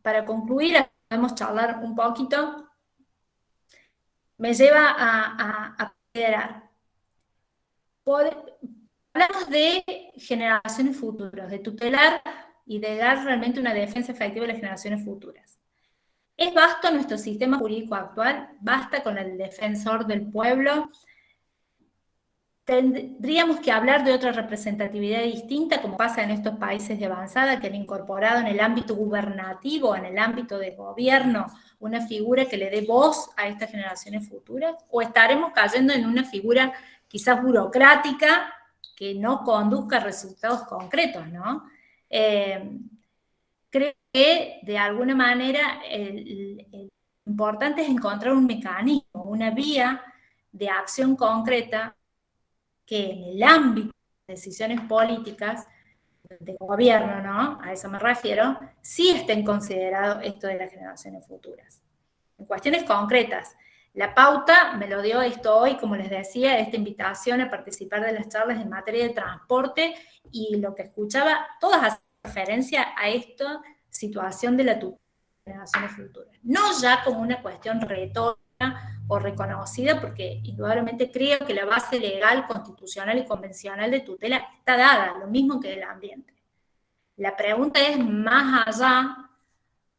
para concluir, podemos charlar un poquito, me lleva a considerar. Hablamos de generaciones futuras, de tutelar y de dar realmente una defensa efectiva a las generaciones futuras. ¿Es vasto nuestro sistema jurídico actual? ¿Basta con el defensor del pueblo? ¿Tendríamos que hablar de otra representatividad distinta, como pasa en estos países de avanzada, que han incorporado en el ámbito gubernativo, en el ámbito de gobierno, una figura que le dé voz a estas generaciones futuras? ¿O estaremos cayendo en una figura quizás burocrática que no conduzca a resultados concretos, ¿no? Creo que de alguna manera lo importante es encontrar un mecanismo, una vía de acción concreta que en el ámbito de decisiones políticas de gobierno, ¿no? A eso me refiero, sí estén considerado esto de las generaciones futuras. En cuestiones concretas, la pauta me lo dio esto hoy, como les decía, esta invitación a participar de las charlas en materia de transporte, y lo que escuchaba, todas hacen referencia a esta situación de la tutela de generaciones futuras. No ya como una cuestión retórica o reconocida, porque indudablemente creo que la base legal, constitucional y convencional de tutela está dada, lo mismo que el ambiente. La pregunta es más allá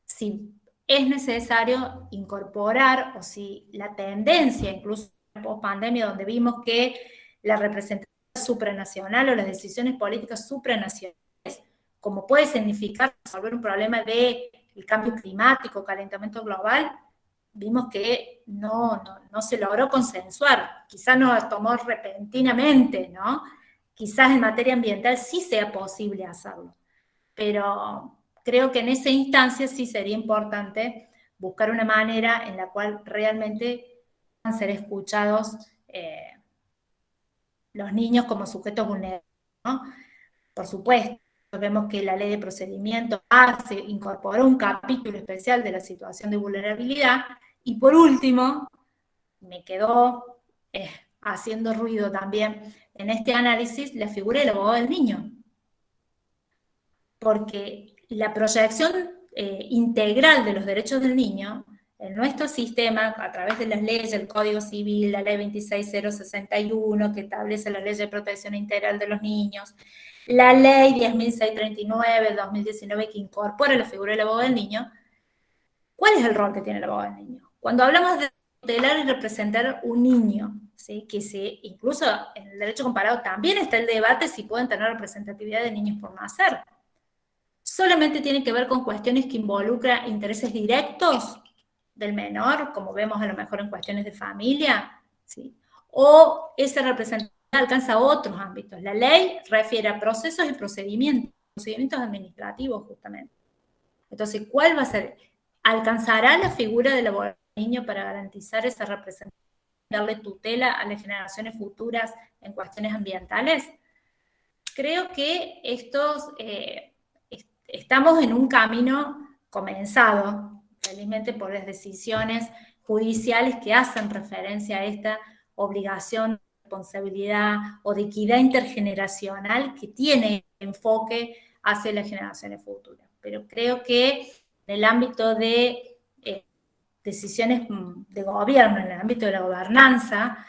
si es necesario incorporar, o si la tendencia, incluso en la post-pandemia, donde vimos que la representación supranacional o las decisiones políticas supranacionales, como puede significar resolver un problema del cambio climático, calentamiento global, vimos que no se logró consensuar. Quizás nos tomó repentinamente, ¿no? Quizás en materia ambiental sí sea posible hacerlo, pero creo que en esa instancia sí sería importante buscar una manera en la cual realmente puedan ser escuchados los niños como sujetos vulnerables, ¿no? Por supuesto, vemos que la ley de procedimiento incorporó un capítulo especial de la situación de vulnerabilidad, y por último, me quedó haciendo ruido también en este análisis la figura del abogado del niño, porque la proyección integral de los derechos del niño en nuestro sistema, a través de las leyes, el Código Civil, la Ley 26061, que establece la Ley de Protección Integral de los Niños, la Ley 10.639 del 2019, que incorpora la figura del abogado del niño. ¿Cuál es el rol que tiene el abogado del niño? Cuando hablamos de tutelar y representar un niño, ¿sí? Incluso en el derecho comparado también está el debate si pueden tener representatividad de niños por nacer. Solamente tiene que ver con cuestiones que involucran intereses directos del menor, como vemos a lo mejor en cuestiones de familia, ¿sí? O esa representación alcanza otros ámbitos. La ley refiere a procesos y procedimientos administrativos justamente. Entonces, ¿cuál va a ser? ¿Alcanzará la figura del abogado del niño para garantizar esa representación, darle tutela a las generaciones futuras en cuestiones ambientales? Creo que estamos en un camino comenzado, felizmente por las decisiones judiciales que hacen referencia a esta obligación, responsabilidad o de equidad intergeneracional que tiene enfoque hacia las generaciones futuras. Pero creo que en el ámbito de decisiones de gobierno, en el ámbito de la gobernanza,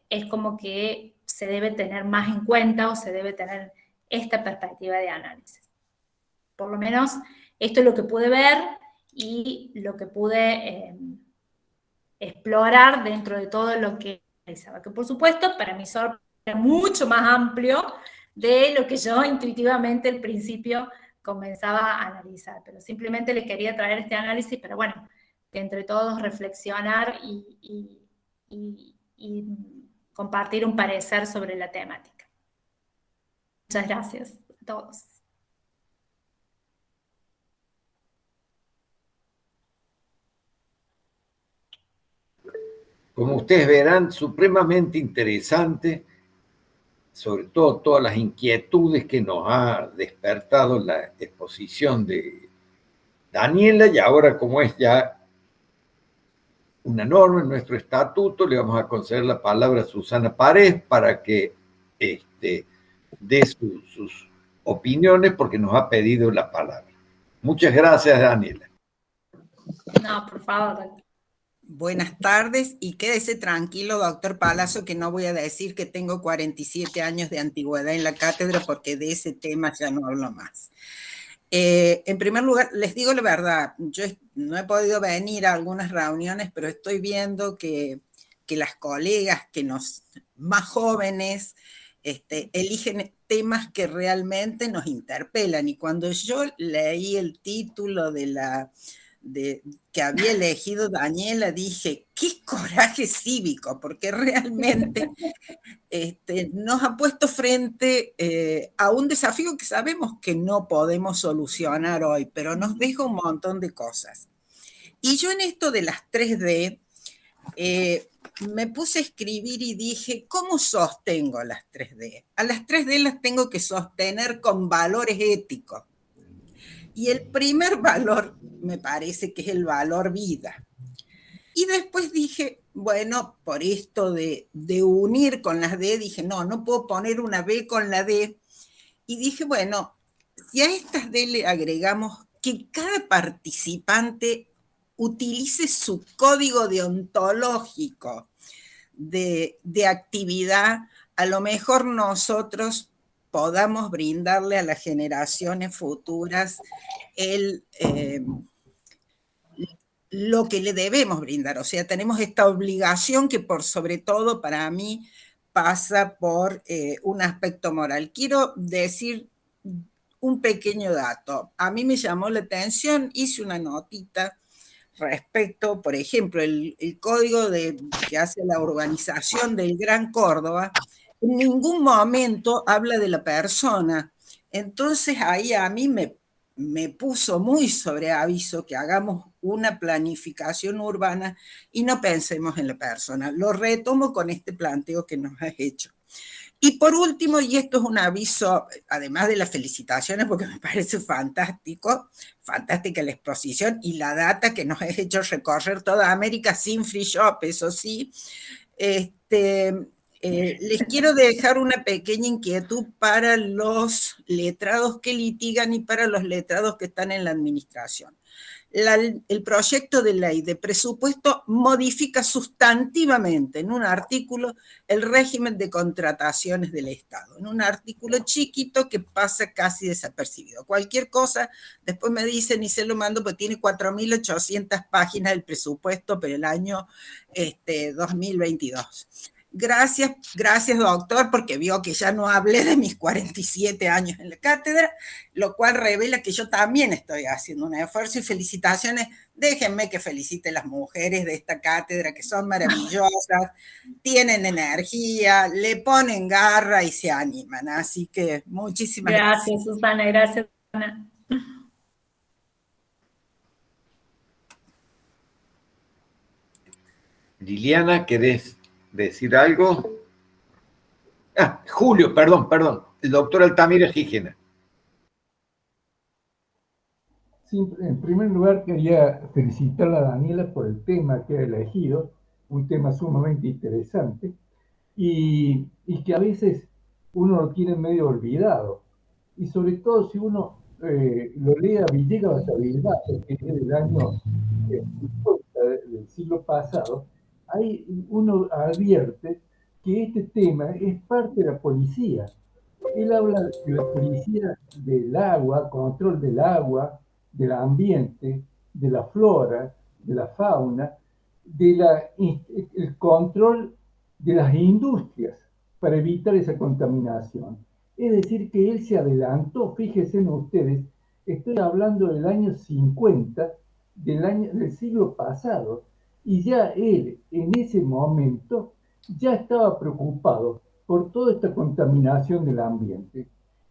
es como que se debe tener más en cuenta, o se debe tener esta perspectiva de análisis. Por lo menos esto es lo que pude ver y lo que pude explorar dentro de todo lo que realizaba, que por supuesto para mí es mucho más amplio de lo que yo intuitivamente al principio comenzaba a analizar, pero simplemente les quería traer este análisis, pero bueno, que entre todos reflexionar y compartir un parecer sobre la temática. Muchas gracias a todos. Como ustedes verán, supremamente interesante, sobre todo todas las inquietudes que nos ha despertado la exposición de Daniela, y ahora, como es ya una norma en nuestro estatuto, le vamos a conceder la palabra a Susana Paredes para que dé sus opiniones, porque nos ha pedido la palabra. Muchas gracias, Daniela. No, por favor. Buenas tardes, y quédese tranquilo, doctor Palazzo, que no voy a decir que tengo 47 años de antigüedad en la cátedra, porque de ese tema ya no hablo más. En primer lugar, les digo la verdad, yo no he podido venir a algunas reuniones, pero estoy viendo que las colegas más jóvenes eligen temas que realmente nos interpelan. Y cuando yo leí el título que había elegido Daniela, dije, qué coraje cívico, porque realmente nos ha puesto frente a un desafío que sabemos que no podemos solucionar hoy, pero nos deja un montón de cosas. Y yo en esto de las 3D, me puse a escribir y dije, ¿cómo sostengo las 3D? A las 3D las tengo que sostener con valores éticos. Y el primer valor me parece que es el valor vida. Y después dije, bueno, por esto de unir con las D, dije, no puedo poner una B con la D. Y dije, bueno, si a estas D le agregamos que cada participante utilice su código deontológico de actividad, a lo mejor nosotros podamos brindarle a las generaciones futuras lo que le debemos brindar. O sea, tenemos esta obligación que por sobre todo para mí pasa por un aspecto moral. Quiero decir un pequeño dato. A mí me llamó la atención, hice una notita respecto, por ejemplo, el código que hace la urbanización del Gran Córdoba, en ningún momento habla de la persona. Entonces ahí a mí me puso muy sobre aviso que hagamos una planificación urbana y no pensemos en la persona. Lo retomo con este planteo que nos has hecho. Y por último, y esto es un aviso, además de las felicitaciones, porque me parece fantástica la exposición y la data que nos has hecho recorrer toda América sin free shop, eso sí. Les quiero dejar una pequeña inquietud para los letrados que litigan y para los letrados que están en la administración. El proyecto de ley de presupuesto modifica sustantivamente en un artículo el régimen de contrataciones del Estado, en un artículo chiquito que pasa casi desapercibido. Cualquier cosa, después me dicen y se lo mando, pues tiene 4.800 páginas el presupuesto para el año 2022. Gracias, doctor, porque vio que ya no hablé de mis 47 años en la cátedra, lo cual revela que yo también estoy haciendo un esfuerzo y felicitaciones. Déjenme que felicite a las mujeres de esta cátedra, que son maravillosas, tienen energía, le ponen garra y se animan. Así que muchísimas gracias. Gracias, Susana, gracias, Susana. Liliana, ¿querés decir algo? Julio, perdón. El doctor Altamira Gijena. Sí, en primer lugar quería felicitar a Daniela por el tema que ha elegido, un tema sumamente interesante y que a veces uno lo tiene medio olvidado. Y sobre todo si uno lo lee a Villegas Bilbao, que es del año del siglo pasado, ahí uno advierte que este tema es parte de la policía. Él habla de la policía del agua, control del agua, del ambiente, de la flora, de la fauna, el control de las industrias para evitar esa contaminación. Es decir, que él se adelantó, fíjense en ustedes, estoy hablando del año 50, del siglo pasado, y ya él en ese momento ya estaba preocupado por toda esta contaminación del ambiente.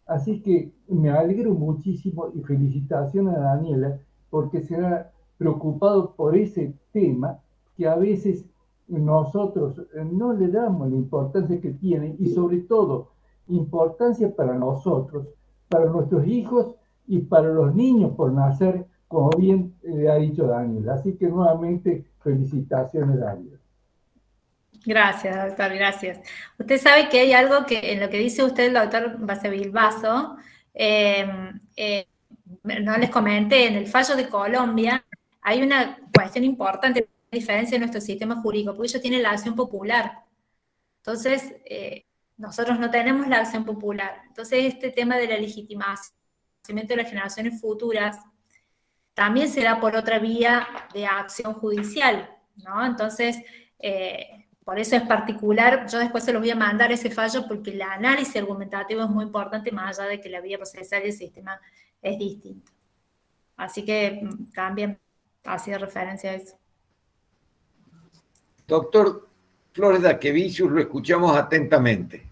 Así que me alegro muchísimo y felicitaciones a Daniela porque se ha preocupado por ese tema que a veces nosotros no le damos la importancia que tiene y sobre todo importancia para nosotros, para nuestros hijos y para los niños por nacer, como bien ha dicho Daniela. Así que nuevamente felicitaciones, Daniela. Gracias, doctor, gracias. Usted sabe que hay algo que en lo que dice usted el doctor Basavilbaso, no les comenté, en el fallo de Colombia hay una cuestión importante, la diferencia de nuestro sistema jurídico, porque ellos tienen la acción popular. Entonces, nosotros no tenemos la acción popular. Entonces, este tema de la legitimación de las generaciones futuras también se da por otra vía de acción judicial, ¿no? Entonces, por eso es particular, yo después se los voy a mandar ese fallo porque el análisis argumentativo es muy importante más allá de que la vía procesal y el sistema es distinto. Así que también hacía referencia a eso. Doctor Flores Daquevicius, lo escuchamos atentamente.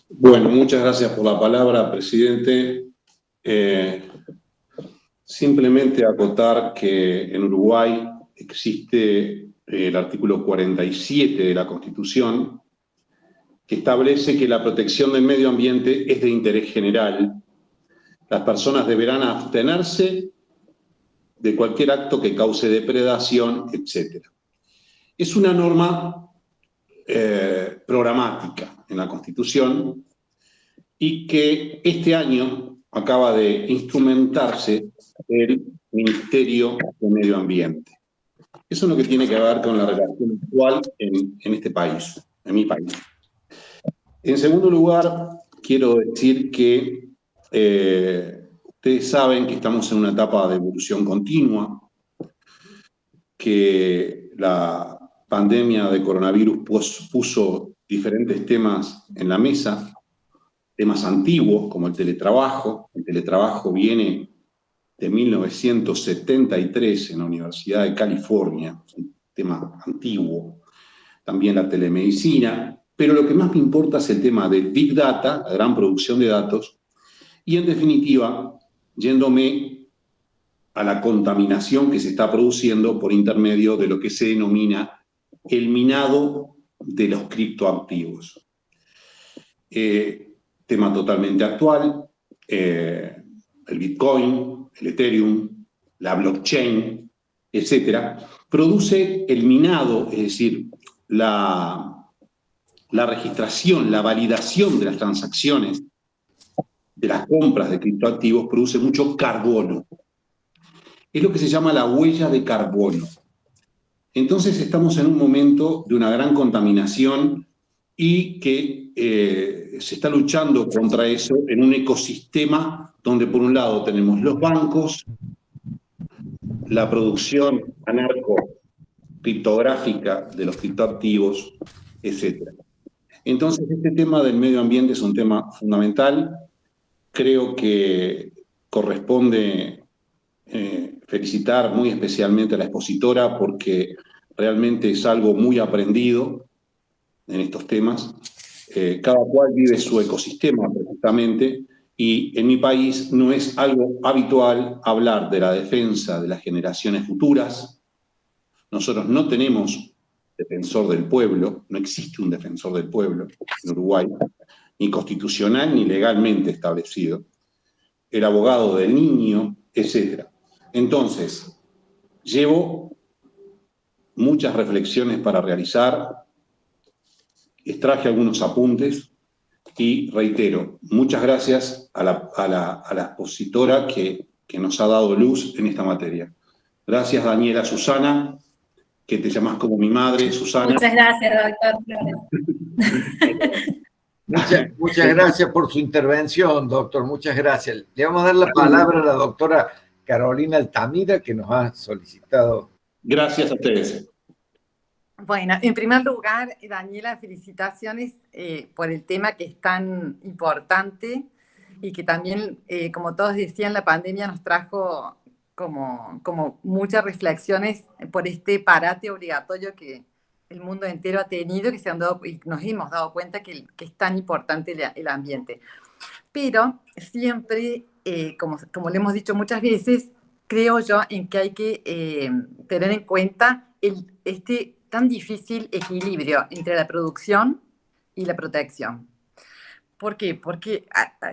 Bueno, muchas gracias por la palabra, presidente. Simplemente acotar que en Uruguay existe el artículo 47 de la Constitución, que establece que la protección del medio ambiente es de interés general. Las personas deberán abstenerse de cualquier acto que cause depredación, etc. Es una norma programática en la Constitución y que este año acaba de instrumentarse el Ministerio de Medio Ambiente. Eso es lo que tiene que ver con la relación actual en este país, en mi país. En segundo lugar, quiero decir que ustedes saben que estamos en una etapa de evolución continua, que la pandemia de coronavirus puso diferentes temas en la mesa, temas antiguos como el teletrabajo. El teletrabajo viene de 1973 en la Universidad de California, es un tema antiguo. También la telemedicina, pero lo que más me importa es el tema del Big Data, la gran producción de datos, y en definitiva, yéndome a la contaminación que se está produciendo por intermedio de lo que se denomina el minado de los criptoactivos. Tema totalmente actual, el Bitcoin, el Ethereum, la blockchain, etcétera, produce el minado, es decir, la registración, la validación de las transacciones, de las compras de criptoactivos, produce mucho carbono. Es lo que se llama la huella de carbono. Entonces estamos en un momento de una gran contaminación y que se está luchando contra eso en un ecosistema donde por un lado tenemos los bancos, la producción anarco-criptográfica de los criptoactivos, etc. Entonces este tema del medio ambiente es un tema fundamental. Creo que corresponde felicitar muy especialmente a la expositora porque realmente es algo muy aprendido en estos temas. Cada cual vive su ecosistema precisamente y en mi país no es algo habitual hablar de la defensa de las generaciones futuras. Nosotros no tenemos defensor del pueblo, no existe un defensor del pueblo en Uruguay, ni constitucional ni legalmente establecido. El abogado del niño, etc. Entonces, llevo muchas reflexiones para realizar, extraje algunos apuntes y reitero, muchas gracias a la expositora que nos ha dado luz en esta materia. Gracias, Daniela. Susana, que te llamas como mi madre, Susana. Muchas gracias, doctor Flores. Muchas gracias por su intervención, doctor. Muchas gracias. Le vamos a dar la palabra a la doctora Carolina Altamira, que nos ha solicitado. Gracias a ustedes. Bueno, en primer lugar, Daniela, felicitaciones por el tema que es tan importante y que también, como todos decían, la pandemia nos trajo como muchas reflexiones por este parate obligatorio que el mundo entero ha tenido, que y nos hemos dado cuenta que es tan importante el ambiente. Pero siempre, como le hemos dicho muchas veces, creo yo en que hay que tener en cuenta este tan difícil equilibrio entre la producción y la protección. ¿Por qué? Porque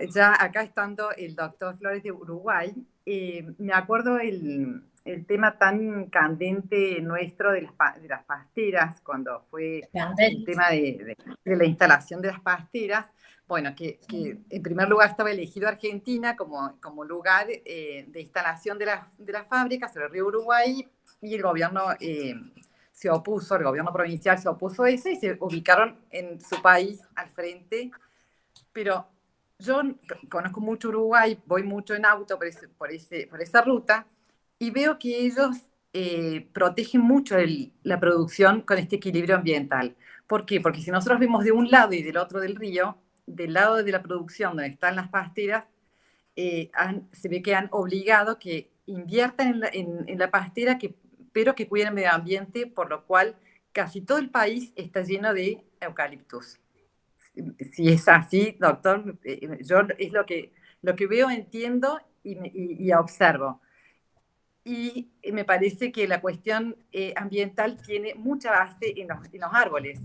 ya acá estando el doctor Flores de Uruguay, me acuerdo el tema tan candente nuestro de las pasteras, cuando fue el tema de la instalación de las pasteras. Bueno, que en primer lugar estaba elegido Argentina como lugar de instalación de las fábricas sobre el río Uruguay, y el gobierno se opuso, el gobierno provincial se opuso a eso y se ubicaron en su país al frente. Pero yo conozco mucho Uruguay, voy mucho en auto por esa ruta y veo que ellos protegen mucho la producción con este equilibrio ambiental. ¿Por qué? Porque si nosotros vemos de un lado y del otro del río, del lado de la producción donde están las pasteras, se ve que han obligado que inviertan en la pastera, pero que cuiden el medio ambiente, por lo cual casi todo el país está lleno de eucaliptus. Si es así, doctor, yo es lo que veo, entiendo y observo. y me parece que la cuestión ambiental tiene mucha base en los árboles,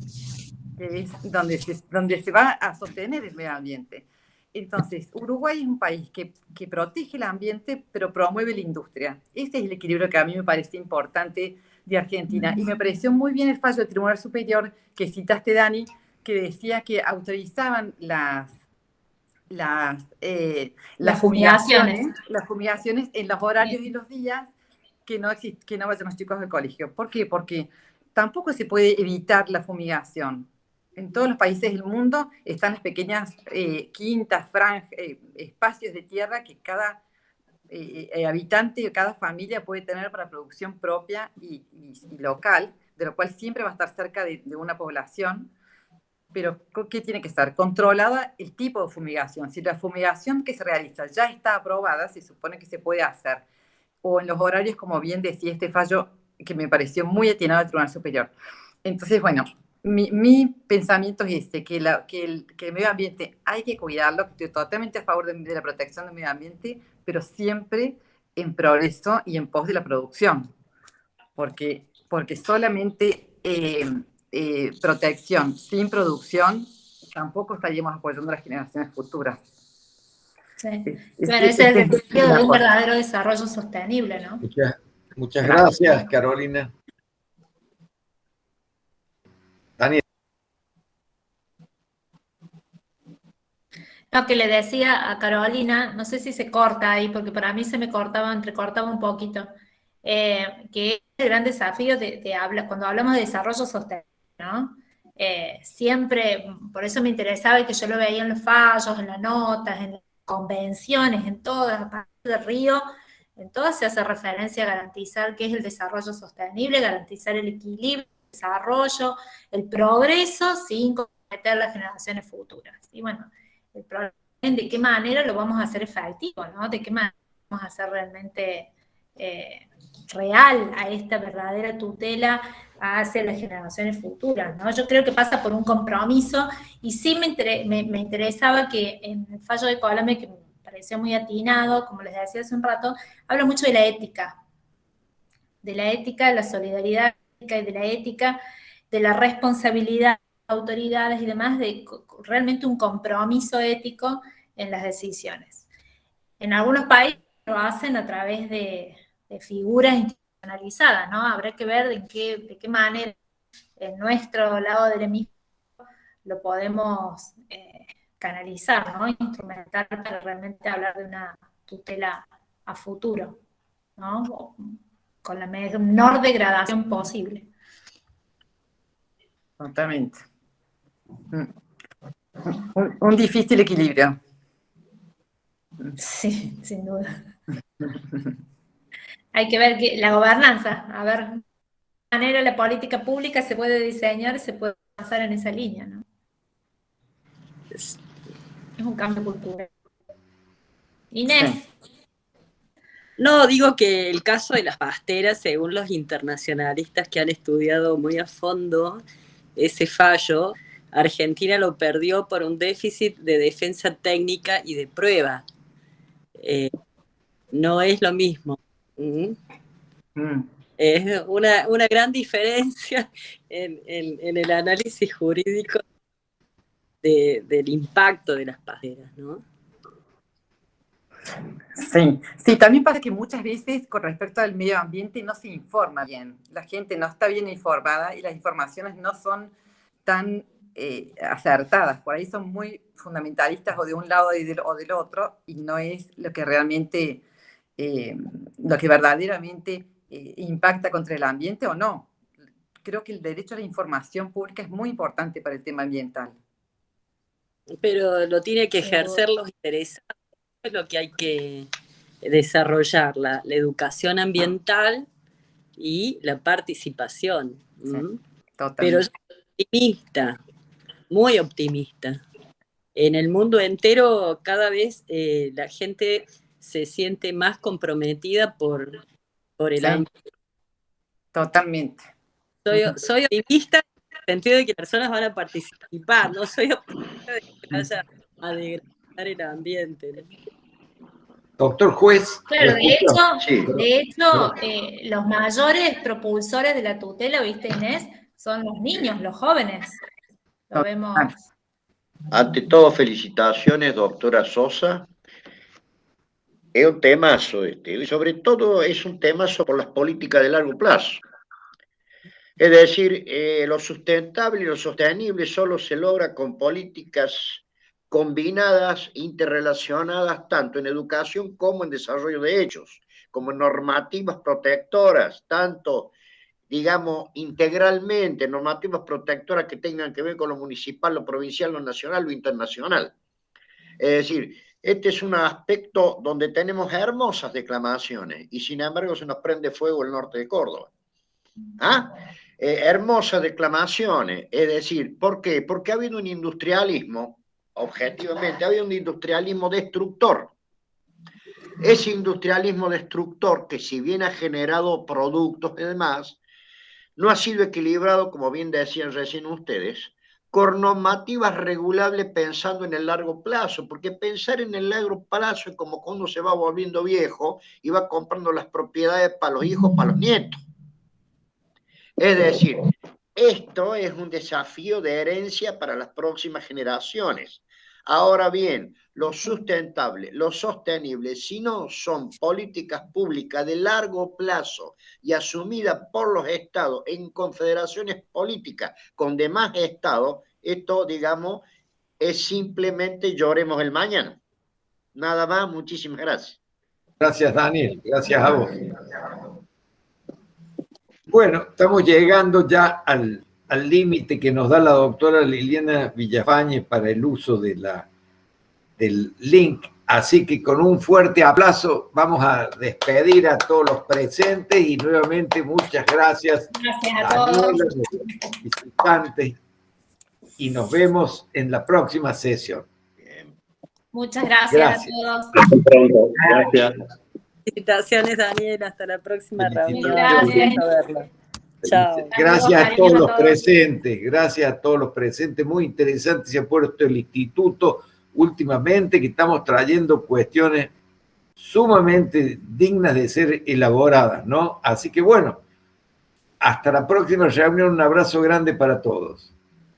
que es donde se va a sostener el medio ambiente. Entonces, Uruguay es un país que protege el ambiente, pero promueve la industria. Ese es el equilibrio que a mí me parece importante de Argentina. Y me pareció muy bien el fallo del Tribunal Superior que citaste, Dani, que decía que autorizaban las fumigaciones en los horarios y los días que no vayan los chicos al colegio. ¿Por qué? Porque tampoco se puede evitar la fumigación. En todos los países del mundo están las pequeñas quintas, espacios de tierra que cada habitante, cada familia puede tener para producción propia y local, de lo cual siempre va a estar cerca de una población. Pero ¿qué tiene que estar? Controlada el tipo de fumigación. Si la fumigación que se realiza ya está aprobada, se supone que se puede hacer. O en los horarios, como bien decía este fallo, que me pareció muy atinado del Tribunal Superior. Entonces, bueno, mi pensamiento es este, que el medio ambiente hay que cuidarlo. Estoy totalmente a favor de la protección del medio ambiente, pero siempre en progreso y en pos de la producción. Porque solamente protección sin producción tampoco estaríamos apoyando a las generaciones futuras. Sí. Bueno, ese es el desafío de un verdadero desarrollo sostenible, ¿no? Muchas gracias, Carolina. Daniel. Lo que le decía a Carolina, no sé si se corta ahí, porque para mí se me entrecortaba un poquito, que es el gran desafío de hablar, cuando hablamos de desarrollo sostenible, ¿no? Siempre, por eso me interesaba y que yo lo veía en los fallos, en las notas, en las convenciones, en todas, a partir del Río, en todas se hace referencia a garantizar qué es el desarrollo sostenible, garantizar el equilibrio, el desarrollo, el progreso, sin comprometer las generaciones futuras. Y bueno, el problema es de qué manera lo vamos a hacer efectivo, ¿no? De qué manera vamos a hacer realmente real a esta verdadera tutela hacia las generaciones futuras, ¿no? Yo creo que pasa por un compromiso, y sí me interesaba que en el fallo de Colame, que me pareció muy atinado, como les decía hace un rato, habla mucho de la ética, de la solidaridad y de la ética, de la responsabilidad de las autoridades y demás, de realmente un compromiso ético en las decisiones. En algunos países lo hacen a través de figuras institucionalizadas, ¿no? Habrá que ver de qué manera en nuestro lado del hemisferio lo podemos canalizar, ¿no? Instrumentar para realmente hablar de una tutela a futuro, ¿no? Con la menor degradación posible. Totalmente. Un difícil equilibrio. Sí, sin duda. Hay que ver la gobernanza, a ver de qué manera la política pública se puede diseñar y se puede avanzar en esa línea, ¿no? Es un cambio cultural. Inés. Sí. No, digo que el caso de las pasteras, según los internacionalistas que han estudiado muy a fondo ese fallo, Argentina lo perdió por un déficit de defensa técnica y de prueba. No es lo mismo. Es una gran diferencia en el análisis jurídico del impacto de las pasteras, ¿no? Sí, también pasa que muchas veces con respecto al medio ambiente no se informa bien. La gente no está bien informada y las informaciones no son tan acertadas. Por ahí son muy fundamentalistas o de un lado o del otro, y no es lo que realmente, lo que verdaderamente impacta contra el ambiente o no. Creo que el derecho a la información pública es muy importante para el tema ambiental. Pero lo tiene que ejercer los interesados, es lo que hay que desarrollar, la educación ambiental y la participación. Sí, pero yo soy optimista, muy optimista. En el mundo entero cada vez la gente se siente más comprometida por el ambiente. Totalmente. Soy optimista en el sentido de que personas van a participar, no soy optimista de que vaya a degradar el ambiente, ¿no? Doctor Juez. Claro, Sí. de hecho los mayores propulsores de la tutela, ¿viste, Inés? Son los niños, los jóvenes. Lo vemos. Ante todo, felicitaciones, doctora Sosa. Es un temazo y sobre todo es un temazo por las políticas de largo plazo. Es decir, lo sustentable y lo sostenible solo se logra con políticas combinadas, interrelacionadas, tanto en educación como en desarrollo de hechos, como normativas protectoras, tanto, digamos, integralmente, normativas protectoras que tengan que ver con lo municipal, lo provincial, lo nacional, lo internacional. Es decir, este es un aspecto donde tenemos hermosas declamaciones y sin embargo se nos prende fuego el norte de Córdoba. ¿Ah? Hermosas declamaciones, es decir, ¿por qué? Porque ha habido un industrialismo, objetivamente, ha habido un industrialismo destructor. Ese industrialismo destructor que si bien ha generado productos y demás, no ha sido equilibrado, como bien decían recién ustedes, con normativas regulables pensando en el largo plazo, porque pensar en el largo plazo es como cuando se va volviendo viejo y va comprando las propiedades para los hijos, para los nietos. Es decir, esto es un desafío de herencia para las próximas generaciones. Ahora bien, lo sustentable, lo sostenible, si no son políticas públicas de largo plazo y asumidas por los estados en confederaciones políticas con demás estados, esto, digamos, es simplemente lloremos el mañana. Nada más, muchísimas gracias. Gracias, Daniel. Gracias a vos. Bueno, estamos llegando ya al límite que nos da la doctora Liliana Villafañe para el uso del link. Así que con un fuerte aplauso vamos a despedir a todos los presentes y nuevamente muchas gracias. Gracias a todos. Los participantes y nos vemos en la próxima sesión. Muchas gracias a todos. Hasta pronto. Gracias. Felicitaciones, Daniel. Hasta la próxima reunión. Gracias. A verla. Chao. Gracias a todos los presentes, gracias a todos los presentes. Muy interesante se ha puesto el instituto últimamente, que estamos trayendo cuestiones sumamente dignas de ser elaboradas, ¿no? Así que bueno, hasta la próxima reunión. Un abrazo grande para todos.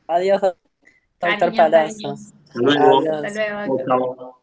Adiós, doctor Cariños, Palazzo. cariños. Hasta luego. Adiós. Hasta luego. Chao.